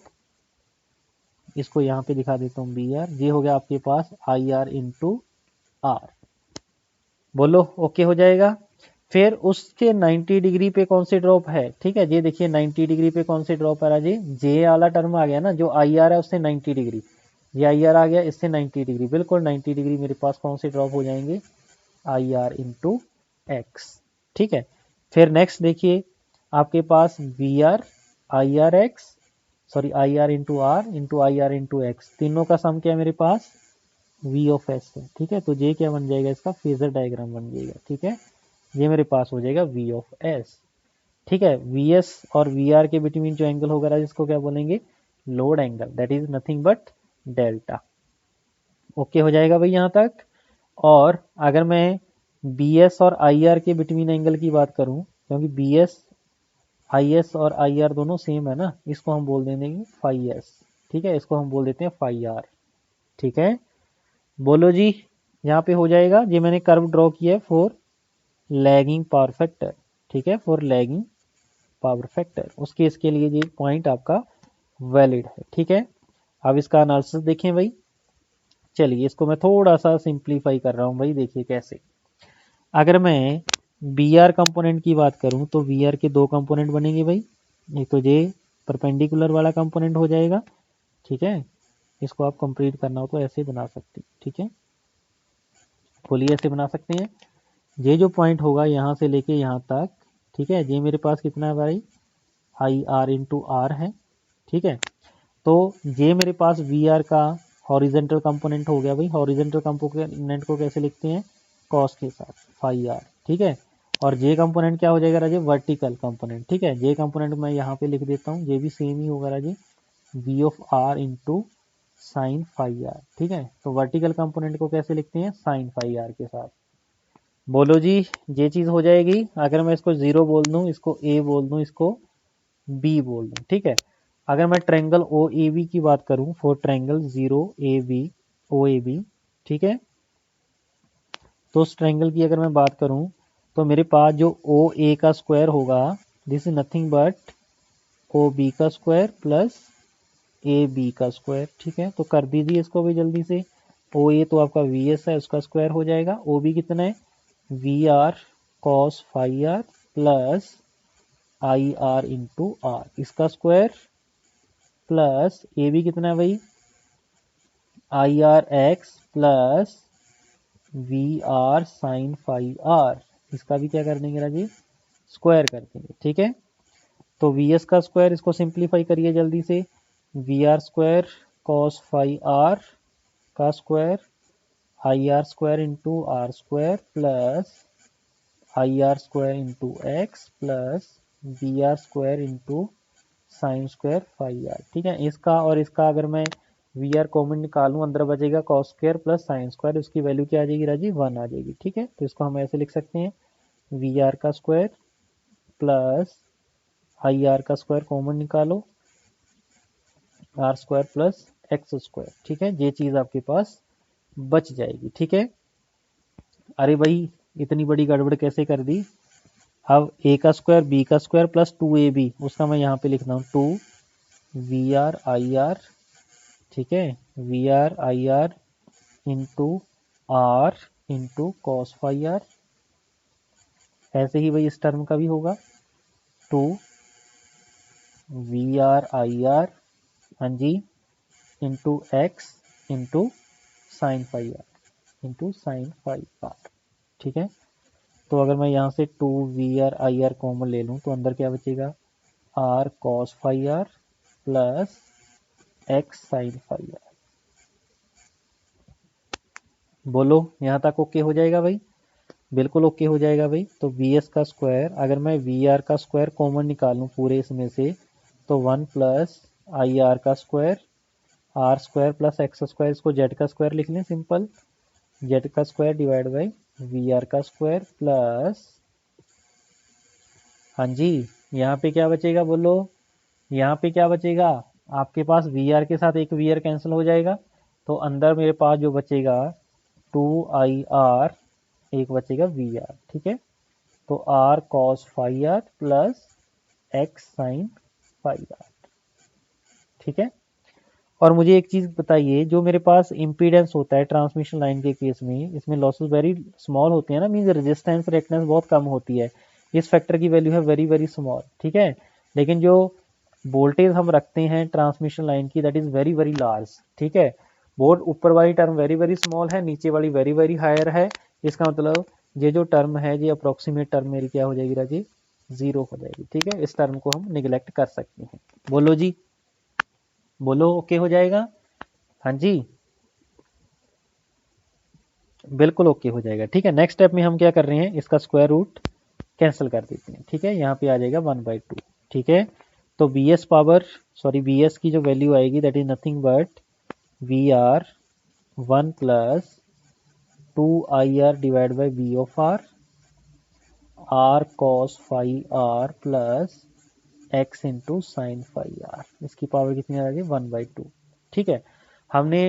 इसको यहाँ पे दिखा देता हूँ बी आर, ये हो गया आपके पास आई आर इंटू आर। बोलो ओके हो जाएगा। फिर उसके 90 डिग्री पे कौन से ड्रॉप है। ठीक है, ये देखिए 90 डिग्री पे कौन से ड्रॉप आ रहा है, जे वाला टर्म आ गया ना, जो आई आर है उससे 90 डिग्री, ये आई आर आ गया इससे 90 डिग्री, बिल्कुल 90 डिग्री मेरे पास कौन से ड्रॉप हो जाएंगे आई आर इंटू एक्स। ठीक है, फिर नेक्स्ट देखिए आपके पास V R I R X, sorry I R into I R into X, तीनों का सम क्या है मेरे पास वी ऑफ एस है। ठीक है, तो ये क्या बन जाएगा इसका फेजर डायग्राम बन जाएगा। ठीक है, ये मेरे पास हो जाएगा वी ऑफ एस। ठीक है, वी एस और वी आर के बिटवीन जो एंगल होगा जिसको क्या बोलेंगे load angle, that is nothing but delta. Okay हो जाएगा भाई यहाँ तक। और अगर मैं बी एस और आई आर के बिटवीन एंगल की बात करूं, क्योंकि बी एस आई एस और आई आर दोनों सेम है ना, इसको हम बोल देंगे फाई एस। ठीक है, इसको हम बोल देते हैं फाई आर। ठीक है, बोलो जी यहाँ पे हो जाएगा, ये मैंने कर्व ड्रॉ किया है फॉर लैगिंग पावर फैक्टर। ठीक है, फॉर लैगिंग पावर फैक्टर, उस केस के लिए ये पॉइंट आपका वैलिड है। ठीक है, अब इसका एनालिसिस देखें भाई। चलिए इसको मैं थोड़ा सा सिंप्लीफाई कर रहा हूँ भाई, देखिए कैसे। अगर मैं बी आर कंपोनेंट की बात करूँ तो बी आर के दो कंपोनेंट बनेंगे भाई, एक तो ये परपेंडिकुलर वाला कंपोनेंट हो जाएगा। ठीक है, इसको आप कंप्लीट करना हो तो ऐसे बना सकते हैं। ठीक है, खोलिए ऐसे बना सकते हैं, ये जो पॉइंट होगा यहाँ से लेके यहाँ तक। ठीक है, ये मेरे पास कितना है भाई आई आर इंटू आर है। ठीक है, तो ये मेरे पास वी आर का हॉरिजेंटल कंपोनेंट हो गया भाई। हॉरिजेंटल कंपोनेंट को कैसे लिखते हैं कॉस के साथ फाई आर। ठीक है, और जे कंपोनेंट क्या हो जाएगा राजे वर्टिकल कंपोनेंट। ठीक है, जे कंपोनेंट मैं यहाँ पे लिख देता हूँ, ये भी सेम ही होगा राजे V of R into sign phi R. ठीक है, तो वर्टिकल कंपोनेंट को कैसे लिखते हैं साइन फाई आर के साथ। बोलो जी ये चीज़ हो जाएगी। अगर मैं इसको जीरो बोल दूँ, इसको ए बोल दूँ, इसको बी बोल दूँ। ठीक है, अगर मैं ट्रेंगल ओ ए बी की बात करूँ, for triangle zero A B O A B. ठीक है, तो उस ट्रेंगल की अगर मैं बात करूँ तो मेरे पास जो ओ ए का स्क्वायर होगा this is nothing but O B का स्क्वायर प्लस ए बी का स्क्वायर। ठीक है, तो कर दीजिए इसको भी जल्दी से। ओ ए तो आपका वी एस है, उसका स्क्वायर हो जाएगा। ओ बी कितना है V R cos phi R plus I R into R, इसका स्क्वायर प्लस ए बी कितना है भाई I R X plus V R sine phi R, इसका भी क्या कर देंगे राजी, स्क्वायर कर देंगे। ठीक है, तो वी एस का स्क्वायर, इसको सिंप्लीफाई करिए जल्दी से, V R square cos phi R का square, I R square into R square plus I R square into X plus B R square into sine square phi R. ठीक है, इसका और इसका अगर मैं वी आर कॉमन निकालूं, अंदर बचेगा cos square plus sine square, उसकी वैल्यू क्या आ जाएगी राजी, 1 आ जाएगी। ठीक है, तो इसको हम ऐसे लिख सकते हैं, वी आर का स्क्वायर प्लस आई आर का स्क्वायर कॉमन निकालो, R square plus X square. ठीक है, ये चीज़ आपके पास बच जाएगी। ठीक है, अरे भाई इतनी बड़ी गड़बड़ कैसे कर दी। अब ए का स्क्वायर बी का स्क्वायर प्लस 2ab, उसका मैं यहाँ पे लिखता हूँ 2 वी आर आई आर। ठीक है, V R I R into cos phi R. ऐसे ही भाई इस टर्म का भी होगा 2 वी आर आई आर, हाँ जी, into X into sine phi R, into sine phi R. ठीक है, तो अगर मैं यहाँ से 2 V R I R common ले लूँ तो अंदर क्या बचेगा, R cos phi R plus X sine phi R. बोलो यहाँ तक ओके हो जाएगा भाई, बिल्कुल ओके हो जाएगा भाई। तो वी एस का स्क्वायर, अगर मैं वी आर का स्क्वायर कॉमन निकालूं पूरे इसमें से, तो 1 प्लस आई आर का square, R square plus X square, इसको जेड का स्क्वायर लिख लें सिंपल, जेड का square divide by V R का स्क्वायर प्लस, हाँ जी, यहाँ पे क्या बचेगा बोलो, यहाँ पे क्या बचेगा, आपके पास वी आर के साथ एक वी आर कैंसिल हो जाएगा, तो अंदर मेरे पास जो बचेगा 2 आई आर, एक बचेगा वी आर। ठीक है, तो R cos phi R plus X sine phi R. ठीक है, और मुझे एक चीज़ बताइए, जो मेरे पास इम्पीडेंस होता है ट्रांसमिशन लाइन के केस में, इसमें लॉसेस वेरी स्मॉल होते हैं ना, मीन्स रेजिस्टेंस रिएक्टेंस बहुत कम होती है, इस फैक्टर की वैल्यू है वेरी वेरी स्मॉल। ठीक है, लेकिन जो वोल्टेज हम रखते हैं ट्रांसमिशन लाइन की, that is very very large. ठीक है, बोर्ड ऊपर वाली टर्म वेरी वेरी स्मॉल है, नीचे वाली वेरी वेरी हायर है, इसका मतलब ये जो टर्म है, ये अप्रोक्सीमेट टर्म मेरी क्या हो जाएगी राजी, 0 हो जाएगी। ठीक है, इस टर्म को हम निगलेक्ट कर सकते हैं। बोलो जी, बोलो ओके हो जाएगा, हाँ जी, बिल्कुल ओके हो जाएगा। ठीक है, नेक्स्ट स्टेप में हम क्या कर रहे हैं, इसका स्क्वायर रूट कैंसिल कर देते हैं। ठीक है, यहाँ पे आ जाएगा 1/2। ठीक है, तो V S power, sorry V S की जो वैल्यू आएगी that is nothing but V R 1 plus 2 IR divide by V of R, R cos phi R plus X into sine phi R, इसकी पावर कितनी आ रही है, 1/2। ठीक है, हमने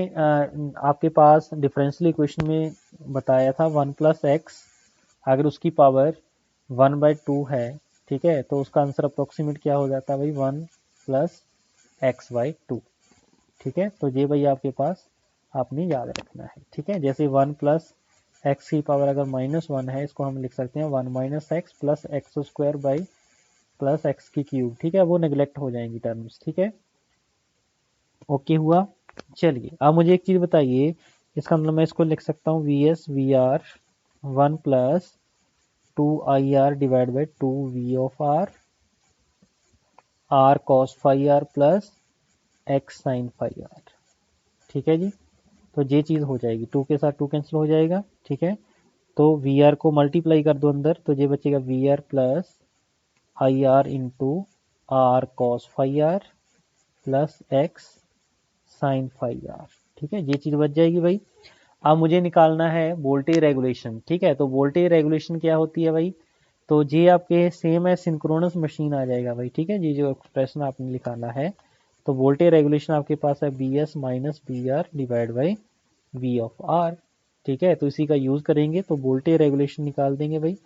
आपके पास डिफरेंशियल इक्वेशन में बताया था 1 प्लस एक्स, अगर उसकी पावर 1/2 है, ठीक है, तो उसका आंसर अप्रोक्सीमेट क्या हो जाता है भाई, 1 प्लस x/2। ठीक है, तो ये भाई आपके पास आपने याद रखना है। ठीक है, जैसे 1 प्लस एक्स की पावर अगर -1 है, इसको हम लिख सकते हैं 1 minus x plus X square by plus x की क्यूब। ठीक है, वो नेग्लेक्ट हो जाएंगी टर्म्स। ठीक है, ओके हुआ। चलिए अब मुझे एक चीज़ बताइए, इसका मतलब मैं इसको लिख सकता हूँ V S V R 1 plus 2 IR divide by 2 V of R, R cos phi R plus X sine phi R. ठीक है जी, तो ये चीज़ हो जाएगी, 2 के साथ 2 कैंसिल हो जाएगा। ठीक है, तो वी आर को मल्टीप्लाई कर दो अंदर, तो ये बचेगा V R plus I R into R cos phi R plus X sine phi R. ठीक है, ये चीज़ बच जाएगी भाई। अब मुझे निकालना है वोल्टेज रेगुलेशन। ठीक है, तो वोल्टेज रेगुलेशन क्या होती है भाई, तो ये आपके सेम है सिंक्रोनस मशीन आ जाएगा भाई। ठीक है, ये जो एक्सप्रेशन आपने निकाला है, तो वोल्टेज रेगुलेशन आपके पास है V S minus V R divide by V of R. ठीक है, तो इसी का यूज़ करेंगे, तो वोल्टेज रेगुलेशन निकाल देंगे भाई।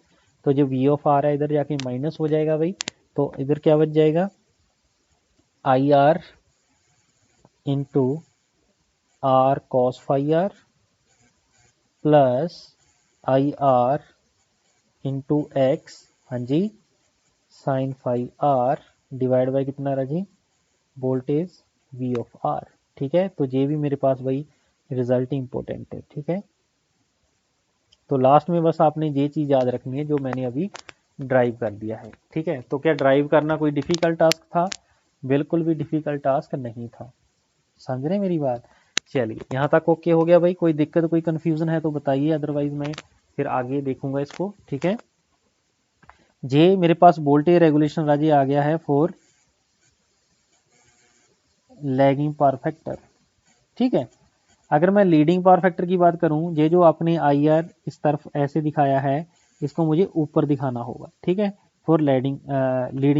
तो जो वी ऑफ आर है इधर जाके माइनस हो जाएगा भाई, तो इधर क्या बच जाएगा, I R into R cos phi R plus I R into X, हाँ जी, sine phi R divide by कितना रहा जी, वोल्टेज वी ऑफ आर। ठीक है, तो ये भी मेरे पास भाई रिजल्ट इंपॉर्टेंट है, ठीक है। तो लास्ट में बस आपने ये चीज़ याद रखनी है जो मैंने अभी ड्राइव कर दिया है, ठीक है। तो क्या ड्राइव करना कोई डिफ़िकल्ट टास्क था? बिल्कुल भी डिफ़िकल्ट टास्क नहीं था, समझ रहे मेरी बात। चलिए यहाँ तक ओके हो गया भाई, कोई दिक्कत कोई कन्फ्यूज़न है तो बताइए, अदरवाइज मैं फिर आगे देखूंगा इसको, ठीक है। जे मेरे पास वोल्टेज रेगुलेशन राजी आ गया है फॉर लैगिंग पावर फैक्टर, ठीक है। अगर मैं लीडिंग पावर फैक्टर की बात करूं, ये जो आपने आई आर इस तरफ ऐसे दिखाया है, इसको मुझे ऊपर दिखाना होगा, ठीक है, फॉर लीडिंग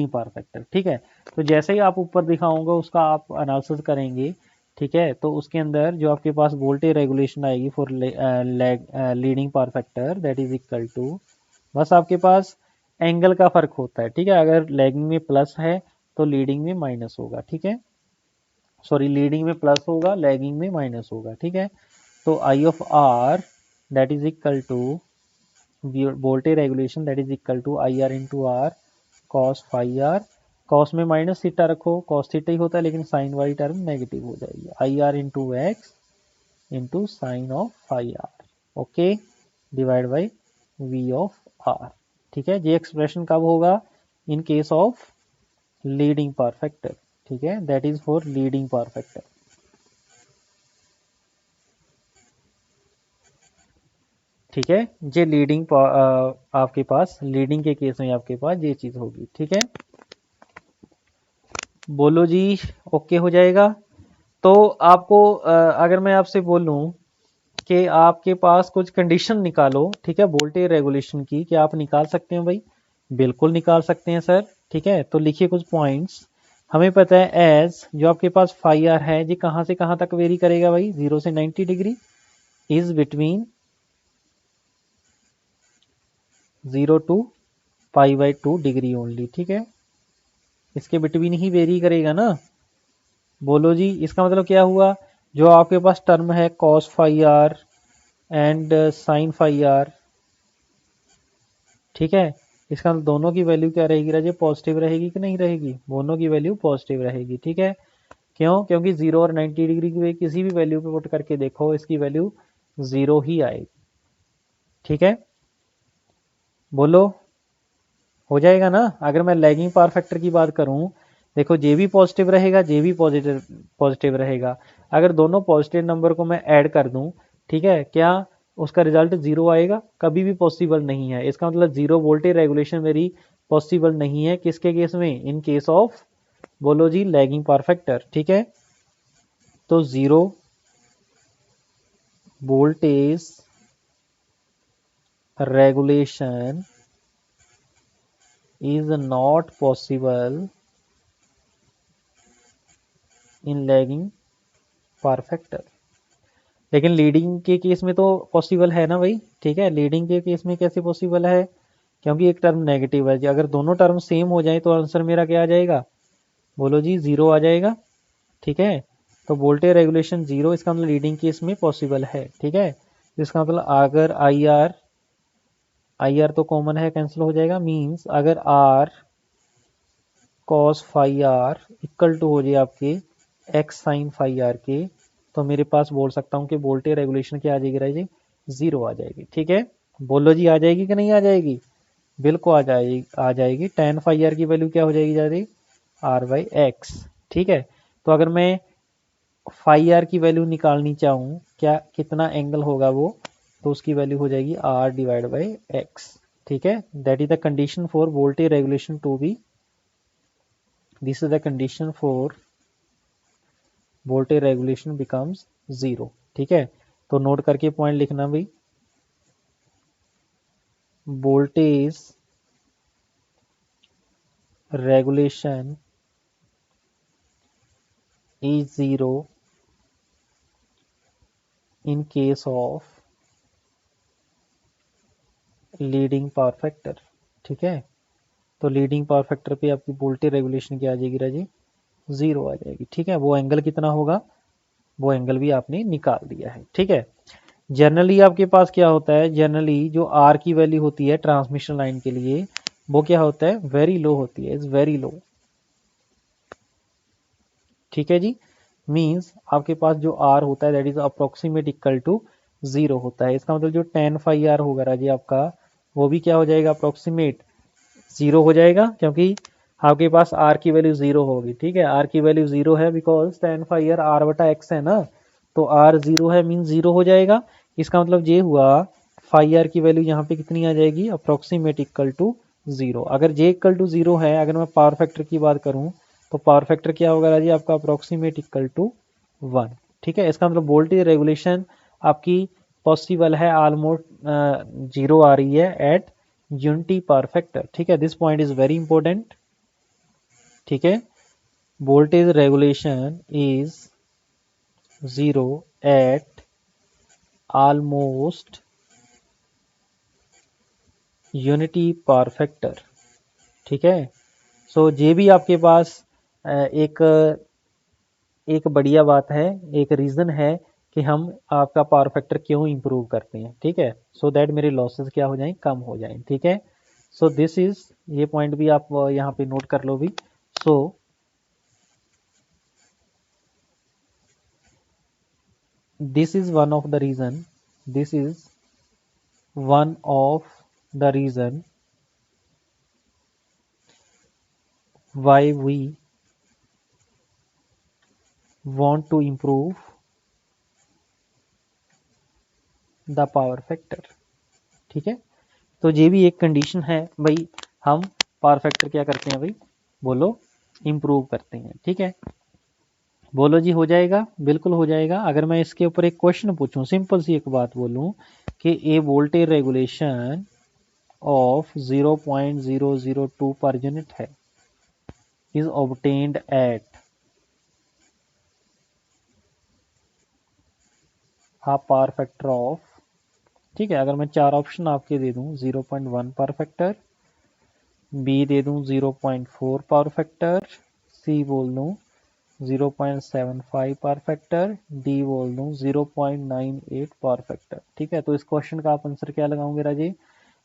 पावर फैक्टर, ठीक है। तो जैसे ही आप ऊपर दिखाऊंगा उसका आप एनालिसिस करेंगे, ठीक है। तो उसके अंदर जो आपके पास वोल्टेज रेगुलेशन आएगी for leading power factor that is equal to, बस आपके पास एंगल का फर्क होता है, ठीक है। अगर लैगिंग में प्लस है तो लीडिंग में माइनस होगा, ठीक है। सॉरी, लीडिंग में प्लस होगा, लैगिंग में माइनस होगा, ठीक है। तो I of R that is equal to voltage regulation that is equal to I R into R cos phi R, cos में माइनस थीटा रखो, कॉस थीटा ही होता है लेकिन साइन वाली टर्म नेगेटिव हो जाएगी, I R into X into sine of phi R, okay, divide by V of R, ठीक है। ये एक्सप्रेशन कब होगा? इन case of leading power factor, ठीक है, that is for leading power factor, ठीक है। ये लीडिंग आपके पास लीडिंग के केस में आपके पास ये चीज होगी, ठीक है। बोलो जी, ओके हो जाएगा। तो आपको अगर मैं आपसे बोलूं कि आपके पास कुछ कंडीशन निकालो, ठीक है, वोल्टेज रेगुलेशन की, क्या आप निकाल सकते हैं भाई? बिल्कुल निकाल सकते हैं सर, ठीक है। तो लिखिए कुछ पॉइंट्स। हमें पता है एज जो आपके पास फाई आर है जी कहाँ से कहाँ तक वेरी करेगा भाई? 0 से 90 degree, is between 0 to pi by 2 degree only, ठीक है। इसके बिटवीन ही वेरी करेगा ना। बोलो जी, इसका मतलब क्या हुआ? जो आपके पास टर्म है cos phi R and sin phi R, ठीक है, इसका मतलब दोनों की वैल्यू क्या रहेगी राजे? पॉजिटिव रहेगी कि नहीं रहेगी? दोनों की वैल्यू पॉजिटिव रहेगी, ठीक है। क्यों? क्योंकि 0 और 90 डिग्री की किसी भी वैल्यू पे पुट करके देखो, इसकी वैल्यू 0 ही आएगी, ठीक है। बोलो, हो जाएगा ना। अगर मैं लैगिंग पावर फैक्टर की बात करूं, देखो जे भी पॉजिटिव रहेगा, जे भी पॉजिटिव पॉजिटिव रहेगा। अगर दोनों पॉजिटिव नंबर को मैं ऐड कर दूं, ठीक है, क्या उसका रिजल्ट 0 आएगा? कभी भी पॉसिबल नहीं है। इसका मतलब 0 वोल्टेज रेगुलेशन मेरी पॉसिबल नहीं है। किसके केस में? इन केस ऑफ, बोलो जी, लैगिंग पावर फैक्टर, ठीक है। तो 0 voltage regulation is not possible in lagging power factor. लेकिन लीडिंग के केस में तो पॉसिबल है ना भाई, ठीक है। लीडिंग के केस में कैसे पॉसिबल है? क्योंकि एक टर्म नेगेटिव है। अगर दोनों टर्म सेम हो जाए तो आंसर मेरा क्या आ जाएगा? बोलो जी, 0 आ जाएगा, ठीक है। तो वोल्टेज रेगुलेशन 0, इसका मतलब लीडिंग केस में पॉसिबल है, ठीक है। इसका मतलब अगर आई आर तो कॉमन है, कैंसिल हो जाएगा, मीन्स अगर R cos phi R equal to हो जाए आपके एक्स साइन फाई आर के, तो मेरे पास बोल सकता हूँ कि वोल्टेज रेगुलेशन क्या आ जाएगी राजी? 0 आ जाएगी, ठीक है। बोलो जी, आ जाएगी कि नहीं आ जाएगी? बिल्कुल आ जाएगी। टेन फाई आर की वैल्यू क्या हो जाएगी जारी? आर बाई एक्स, ठीक है। तो अगर मैं फाई आर की वैल्यू निकालनी चाहूँ, क्या कितना एंगल होगा वो, तो उसकी वैल्यू हो जाएगी आर डिवाइड बाई एक्स, ठीक है। That is the condition for voltage regulation to be, this is the condition for voltage regulation becomes 0, ठीक है। तो नोट करके पॉइंट लिखना भाई, voltage regulation is 0 in case of leading power factor, ठीक है। तो लीडिंग पावर फैक्टर पे आपकी वोल्टेज रेगुलेशन क्या आ जाएगी राजी? 0 आ जाएगी, ठीक है। वो एंगल कितना होगा, वो एंगल भी आपने निकाल दिया है, ठीक है। जनरली आपके पास क्या होता है? जनरली जो आर की वैल्यू होती है ट्रांसमिशन लाइन के लिए, वो क्या होता है? वेरी लो होती है, इज वेरी लो, ठीक है जी। मीन्स आपके पास जो आर होता है that is approximate equal to 0 होता है। इसका मतलब जो tan फाई आर होगा राजी आपका, वो भी क्या हो जाएगा, अप्रोक्सीमेट 0 हो जाएगा, क्योंकि आपके पास आर की वैल्यू 0 होगी। ठीक है, आर की वैल्यू 0 है because tan phi R R बटा एक्स है ना, तो आर 0 है मीन 0 हो जाएगा। इसका मतलब ये हुआ फाई आर की वैल्यू यहाँ पे कितनी आ जाएगी, अप्रोक्सीमेट इक्वल टू 0। अगर जे इक्वल टू 0 है, अगर मैं पावर फैक्टर की बात करूँ तो पावर फैक्टर क्या होगा राजी आपका, अप्रोक्सीमेट इक्वल टू 1। ठीक है, इसका मतलब वोल्टेज रेगुलेशन आपकी पॉसिबल है, ऑलमोस्ट 0 आ रही है एट यूनिटी पावर फैक्टर। ठीक है, this point is very important. ठीक है, voltage regulation is 0 eight almost unity power factor. ठीक है, सो ये भी आपके पास एक एक बढ़िया बात है, एक रीज़न है कि हम आपका पावर फैक्टर क्यों इंप्रूव करते हैं। ठीक है, सो दैट मेरे लॉसेस क्या हो जाएं, कम हो जाएं। ठीक है, सो दिस इज, ये पॉइंट भी आप यहाँ पे नोट कर लो भी। So this is one of the reason, this is one of the reason why we want to improve the power factor। ठीक है, तो ये भी एक कंडीशन है भाई, हम पावर फैक्टर क्या करते हैं भाई, बोलो, इम्प्रूव करते हैं। ठीक है, बोलो जी, हो जाएगा, बिल्कुल हो जाएगा। अगर मैं इसके ऊपर एक क्वेश्चन पूछूं, सिंपल सी एक बात बोलूं कि ए voltage regulation of 0.002 per unit है is obtained at a power factor of, ठीक है, अगर मैं 4 ऑप्शन आपके दे दूं, 0.1 पावर फैक्टर, बी दे दूं 0.4 पावर फैक्टर, सी बोल दूं 0.75 पावर फैक्टर, डी बोल दूं 0.98 पावर फैक्टर। ठीक है, तो इस क्वेश्चन का आप आंसर क्या लगाओगे राजे,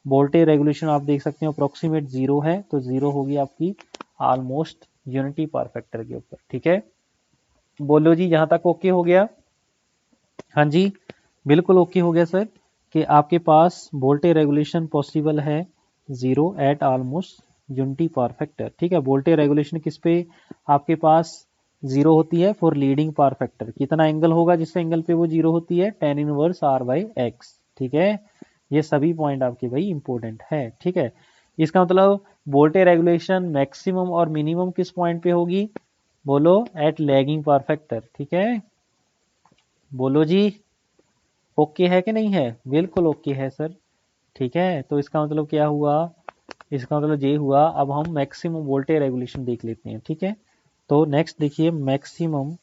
वोल्टेज रेगुलेशन आप देख सकते हो अप्रोक्सीमेट 0 है, तो 0 होगी आपकी ऑलमोस्ट यूनिटी पावर फैक्टर के ऊपर। ठीक है, बोलो जी, यहां तक ओके हो गया। हाँ जी, बिल्कुल ओके हो गया सर, कि आपके पास वोल्टेज रेगुलेशन पॉसिबल है 0 eight almost unity power factor. ठीक है, वोल्टेज रेगुलेशन किस पे आपके पास 0 होती है, फॉर लीडिंग पावर फैक्टर। कितना एंगल होगा जिस एंगल पे वो 0 होती है, tan inverse r by X. ठीक है, ये सभी पॉइंट आपके भाई इंपॉर्टेंट है। ठीक है, इसका मतलब वोल्टेज रेगुलेशन मैक्सिमम और मिनिमम किस पॉइंट पे होगी, बोलो, एट लैगिंग पावर फैक्टर। ठीक है, बोलो जी, ओके है कि नहीं है, बिल्कुल ओके है सर। ठीक है, तो इसका मतलब क्या हुआ, इसका मतलब ये हुआ, अब हम मैक्सिमम वोल्टेज रेगुलेशन देख लेते हैं। ठीक है, तो नेक्स्ट देखिए, मैक्सिमम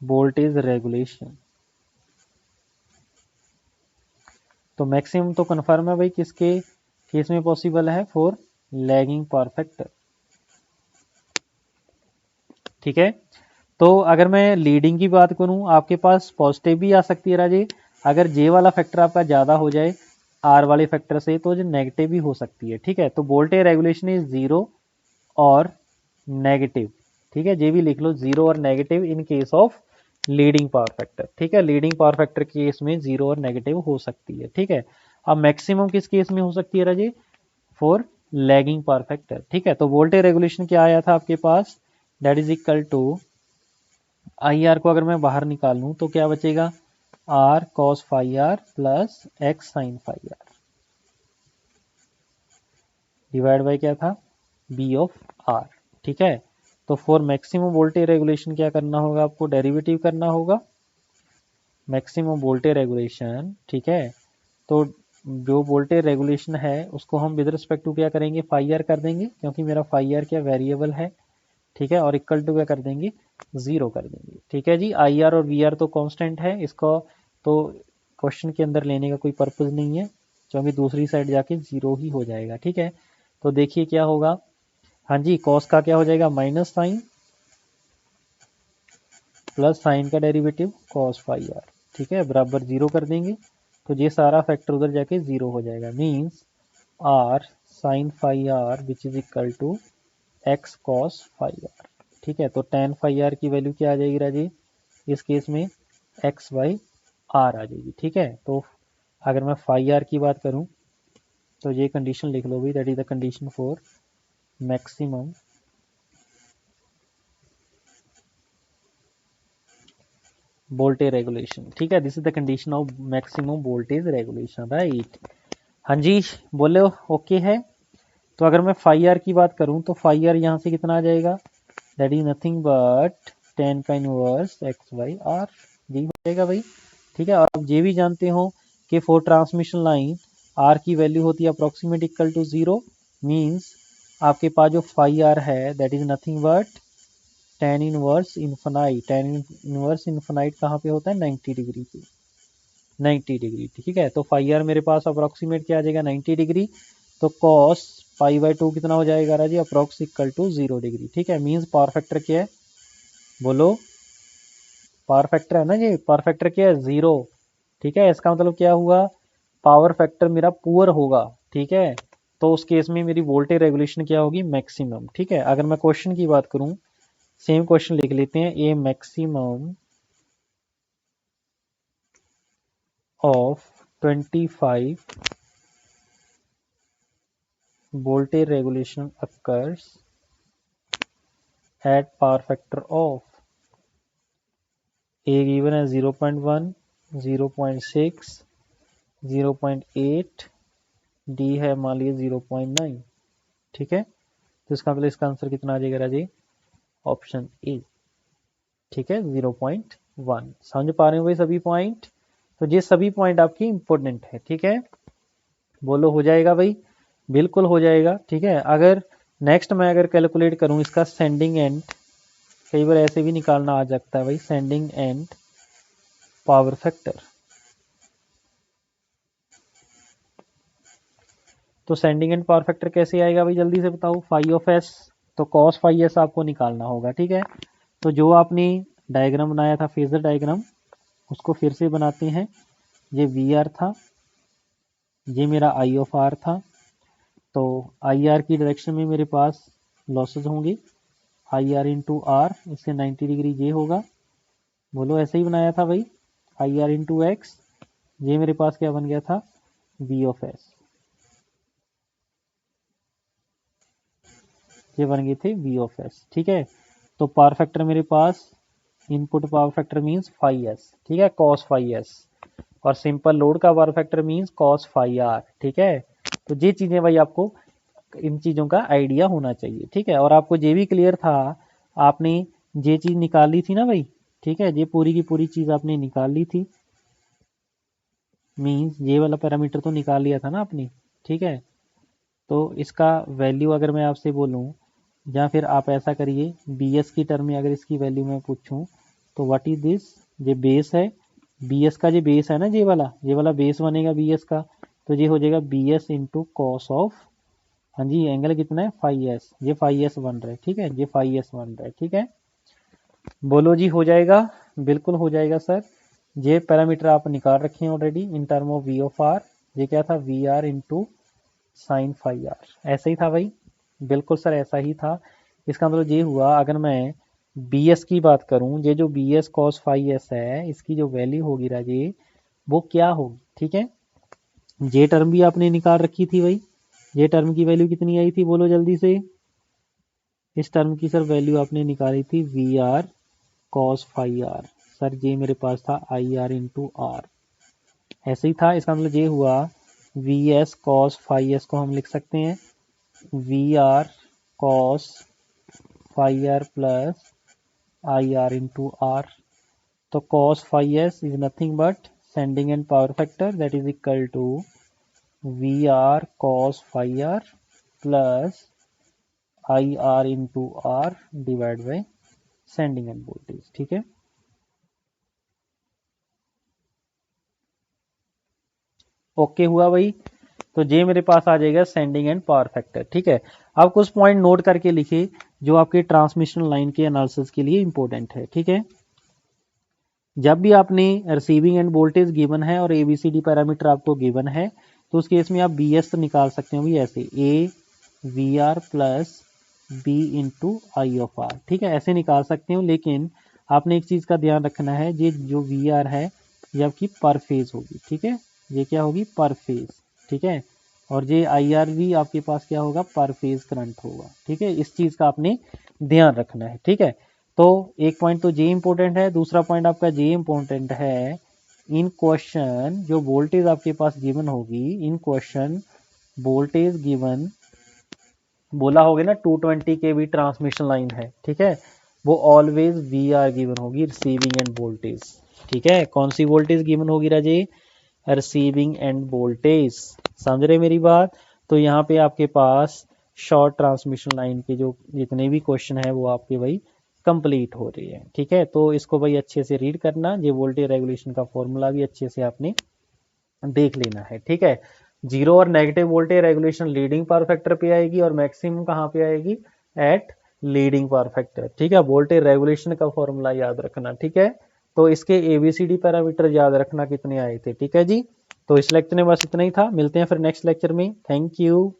वोल्टेज रेगुलेशन। तो मैक्सिमम तो कन्फर्म है भाई, किसके केस में पॉसिबल है, फॉर लैगिंग पावर फैक्टर। ठीक है, तो अगर मैं लीडिंग की बात करूं, आपके पास पॉजिटिव भी आ सकती है राजे, अगर जे वाला फैक्टर आपका ज़्यादा हो जाए आर वाले फैक्टर से, तो जो नेगेटिव भी हो सकती है। ठीक है, तो वोल्टेज रेगुलेशन इज 0 और नेगेटिव। ठीक है, जे भी लिख लो, 0 और negative in case of leading power factor. ठीक है, लीडिंग पावर फैक्टर केस में 0 और नेगेटिव हो सकती है। ठीक है, अब मैक्सिमम किस केस में हो सकती है राजे, फॉर लैगिंग पावर फैक्टर। ठीक है, तो वोल्टेज रेगुलेशन क्या आया था आपके पास, that is equal to I R को अगर मैं बाहर निकाल लूँ तो क्या बचेगा, R cos phi R plus X sine phi R divide by क्या था, बी ऑफ आर। ठीक है, तो फॉर मैक्सिमम वोल्टेज रेगुलेशन क्या करना होगा, आपको डेरिवेटिव करना होगा मैक्सिमम वोल्टेज रेगुलेशन। ठीक है, तो जो वोल्टेज रेगुलेशन है उसको हम विद रिस्पेक्ट टू क्या करेंगे, फाई आर कर देंगे, क्योंकि मेरा फाई आर क्या वेरिएबल है। ठीक है, और इक्वल टू क्या कर देंगे, 0 कर देंगे। ठीक है जी, आई आर और वी आर तो कांस्टेंट है, इसको तो क्वेश्चन के अंदर लेने का कोई पर्पज नहीं है, क्योंकि दूसरी साइड जाके 0 ही हो जाएगा। ठीक है, तो देखिए क्या होगा, हाँ जी, कॉस का क्या हो जाएगा, माइनस साइन प्लस साइन का डेरिवेटिव कॉस फाई आर। ठीक है, बराबर 0 कर देंगे, तो ये सारा फैक्टर उधर जाके 0 हो जाएगा, means R sin phi R which is equal to X cos phi R. ठीक है, तो टेन फाई आर की वैल्यू क्या आ जाएगी राजे, इस केस में एक्स बाई आर आ जाएगी। ठीक है, तो अगर मैं फाई आर की बात करूं तो ये कंडीशन लिख लो भाई, that is the condition for maximum voltage regulation. ठीक है, this is the condition of maximum voltage regulation, right. हाँ जी बोले ओके है। तो अगर मैं फाई आर की बात करूं तो फाई आर यहाँ से कितना आ जाएगा, that is nothing but ten का इनवर्स एक्स बाई आर, यही हो जाएगा भाई। ठीक है, और आप ये भी जानते हो कि फॉर ट्रांसमिशन लाइन आर की वैल्यू होती है approximate equal to zero, means आपके पास जो फाई आर है that is nothing but tan inverse infinite. Tan inverse infinite कहाँ पे होता है, 90 डिग्री पे, 90 डिग्री। ठीक है, तो फाई आर मेरे पास अप्रोक्सीमेट क्या आ जाएगा, 90 डिग्री। तो कॉस पाई बाई टू कितना हो जाएगा राजी, अप्रोक्स इक्वल टू 0 डिग्री। ठीक है, मीन्स पावर फैक्टर क्या है, बोलो, पावर फैक्टर है ना जी, पावर फैक्टर क्या है, 0। ठीक है, इसका मतलब क्या हुआ, पावर फैक्टर मेरा पुअर होगा। ठीक है, तो उस केस में मेरी वोल्टेज रेगुलेशन क्या होगी, मैक्सिमम। ठीक है, अगर मैं क्वेश्चन की बात करूं, सेम क्वेश्चन लिख लेते हैं, ए maximum of 25 voltage regulation occurs at power factor of A given as 0.1, 0.6, 0.8, D है मान लीजिए 0.9। ठीक है, तो इसका मतलब इसका आंसर कितना आ जाएगा राजी, ऑप्शन ए। ठीक है, 0.1। समझ पा रहे हो भाई सभी पॉइंट, तो ये सभी पॉइंट आपकी इंपॉर्टेंट है। ठीक है, बोलो हो जाएगा भाई, बिल्कुल हो जाएगा। ठीक है, अगर नेक्स्ट मैं अगर कैलकुलेट करूं इसका सेंडिंग एंड, कई बार ऐसे भी निकालना आ जाता है भाई, सेंडिंग एंड पावर फैक्टर। तो सेंडिंग एंड पावर फैक्टर कैसे आएगा भाई, जल्दी से बताओ। फाई ऑफ एस, तो कॉस फाई एस आपको निकालना होगा। ठीक है, तो जो आपने डायग्राम बनाया था, फेजर डायग्राम, उसको फिर से बनाते हैं। ये वी आर था, ये मेरा आई ऑफ आर था। तो आई आर की डायरेक्शन में मेरे पास लॉसेज होंगे, आई आर इंटू आर, इससे 90 डिग्री ये होगा। बोलो ऐसे ही बनाया था भाई, आई आर इंटू एक्स, ये मेरे पास क्या बन गया था, वी ऑफ एस, ये बन गए थे वी ऑफ एस। ठीक है, तो पावर फैक्टर मेरे पास, input power factor means phi S. ठीक है, कॉस फाई एस, और सिंपल लोड का power factor means cos phi R. ठीक है, तो ये चीजें भाई आपको इन चीजों का आइडिया होना चाहिए। ठीक है, और आपको ये भी क्लियर था, आपने ये चीज निकाली थी ना भाई। ठीक है, ये पूरी की पूरी चीज आपने निकाल ली थी, मींस ये वाला पैरामीटर तो निकाल लिया था ना आपने। ठीक है, तो इसका वैल्यू अगर मैं आपसे बोलूं, या फिर आप ऐसा करिए, बी एस की टर्म में अगर इसकी वैल्यू मैं पूछूं, तो व्हाट इज दिस, ये बेस है, बी एस का जो बेस है ना, ये वाला बेस बनेगा बी एस का, तो ये हो जाएगा B S into cos of, हाँ जी, एंगल कितना है, फाई एस, ये फाई एस बन रहा है। ठीक है, ये फाई एस बन रहा है। ठीक है, बोलो जी हो जाएगा, बिल्कुल हो जाएगा सर। ये पैरामीटर आप निकाल रखे हैं already in term of V of R, ये क्या था, V R into sign phi R, ऐसे ही था भाई, बिल्कुल सर ऐसा ही था। इसका मतलब ये हुआ, अगर मैं बी एस की बात करूं, ये जो B S cos phi S है, इसकी जो वैल्यू होगी राजे, वो क्या होगी। ठीक है, ये टर्म भी आपने निकाल रखी थी भाई, ये टर्म की वैल्यू कितनी आई थी, बोलो जल्दी से। इस टर्म की सर वैल्यू आपने निकाली थी V R cos phi R, sir ये मेरे पास था आई आर इंटू आर, ऐसे ही था। इसका मतलब ये हुआ, V S cos phi S को हम लिख सकते हैं V R cos phi R plus I R into R. तो cos phi S is nothing but sending end power factor, that is equal to V R cos phi R plus I R into R divide by sending end voltage. ठीक है, okay हुआ भाई, तो ये मेरे पास आ जाएगा sending end power factor. ठीक है, आप कुछ पॉइंट नोट करके लिखिए जो आपके ट्रांसमिशन लाइन के एनालिसिस के लिए इंपॉर्टेंट है। ठीक है, जब भी आपने रिसीविंग एंड वोल्टेज गिवन है और एबीसीडी पैरामीटर आपको गिवन है, तो उस केस में आप बी एस निकाल सकते हो भी ऐसे, A V R plus B into I of R, ठीक है, ऐसे निकाल सकते हो। लेकिन आपने एक चीज़ का ध्यान रखना है, ये जो वी आर है ये आपकी पर फेज होगी, ठीक है, ये क्या होगी, पर फेज, ठीक है। और ये आई आर भी आपके पास क्या होगा, पर फेज करंट होगा, ठीक है। इस चीज़ का आपने ध्यान रखना है, ठीक है। तो एक पॉइंट तो जे इंपॉर्टेंट है, दूसरा पॉइंट आपका जे इंपॉर्टेंट है। इन क्वेश्चन जो वोल्टेज आपके पास गिवन होगी, इन क्वेश्चन वोल्टेज गिवन बोला होगा ना 220 केवी ट्रांसमिशन लाइन है, ठीक है, वो ऑलवेज वी आर गिवन होगी, रिसीविंग एंड वोल्टेज, ठीक है। कौन सी वोल्टेज गिवन होगी राजे, रिसीविंग एंड वोल्टेज, समझ रहे मेरी बात। तो यहाँ पे आपके पास शॉर्ट ट्रांसमिशन लाइन के जो जितने भी क्वेश्चन है वो आपके भाई कंप्लीट हो रही है, ठीक है। तो इसको भाई अच्छे से रीड करना, ये वोल्टेज रेगुलेशन का फॉर्मूला भी अच्छे से आपने देख लेना है, ठीक है। जीरो और negative voltage regulation leading power factor पे आएगी और मैक्सिमम कहाँ पे आएगी, एट लीडिंग पावर फैक्टर, ठीक है। वोल्टेज रेगुलेशन का फॉर्मूला याद रखना, ठीक है। तो इसके एबीसीडी पैरामीटर याद रखना कितने आए थे, ठीक है जी। तो इस लेक्चर में बस इतना ही था, मिलते हैं फिर नेक्स्ट लेक्चर में, थैंक यू।